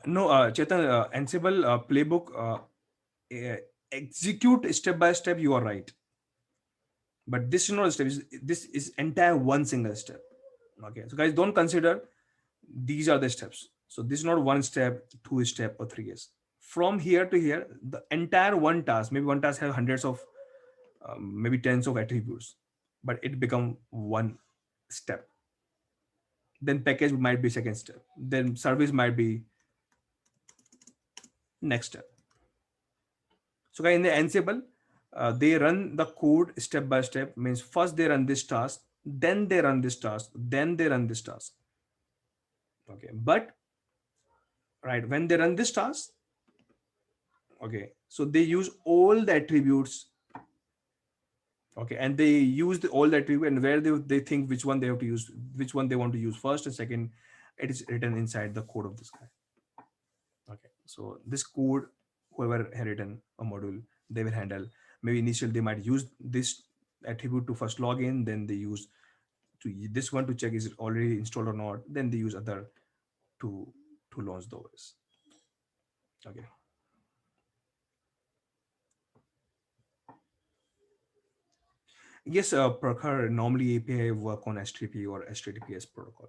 S1: No, Chetan, Ansible playbook uh, execute step by step. You are right, but this is not a step. This is entire one single step. Okay, so guys, don't consider these are the steps. So this is not one step, two step, or three years. From here to here, the entire one task, maybe one task has hundreds of, maybe tens of attributes, but it become one step. Then package might be second step. Then service might be next step. So guys, in the Ansible, they run the code step by step. Means first they run this task, then they run this task, then they run this task. Okay, but right when they run this task, okay, so they use all the attributes. Okay, and they use all the attribute, and where they think which one they have to use, which one they want to use first and second, it is written inside the code of this guy. Okay, so this code, whoever had written a module, they will handle. Maybe initially they might use this attribute to first log in, then they use to this one to check is it already installed or not, then they use other to launch the OS. Okay. Yes, Prakhar, normally API work on HTTP or HTTPS protocol.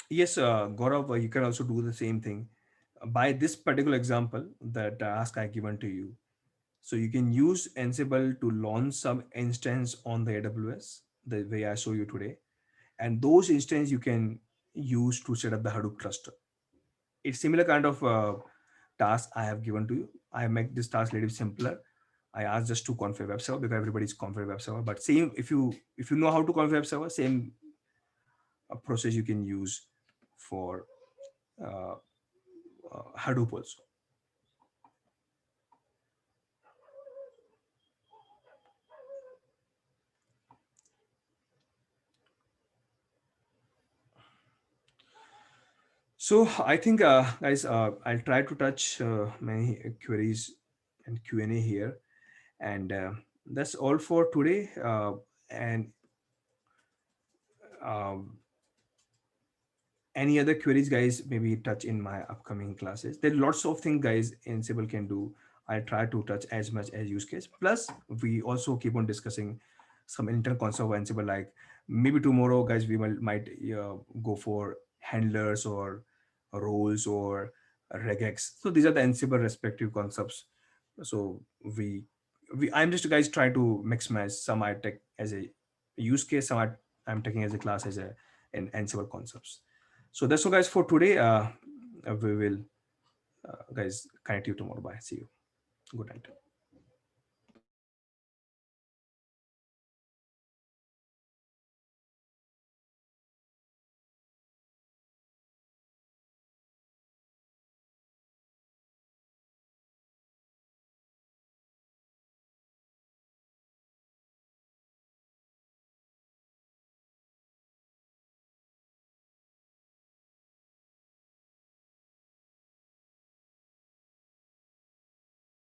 S1: Yes, Gaurav, you can also do the same thing. By this particular example, the task I given to you, so you can use Ansible to launch some instance on the AWS, the way I show you today, and those instances you can use to set up the Hadoop cluster. It's similar kind of task I have given to you. I make this task a little simpler. I ask just to configure web server because everybody's configure web server. But same, if you know how to configure web server, same process you can use for uh, Hadoop also. So I think, guys, I'll try to touch many queries and Q&A here, and that's all for today. And um, any other queries, guys, maybe touch in my upcoming classes. There are lots of things, guys, Ansible can do. I try to touch as much as use case. Plus, we also keep on discussing some internal concept of Ansible. Like maybe tomorrow, guys, we might go for handlers or roles or regex. So these are the Ansible respective concepts. So I'm just, guys, trying to mix match. Some I take as a use case, some I'm taking as a class as a in Ansible concepts. So that's all, guys, for today. We will, guys, connect you tomorrow. Bye. See you. Good night.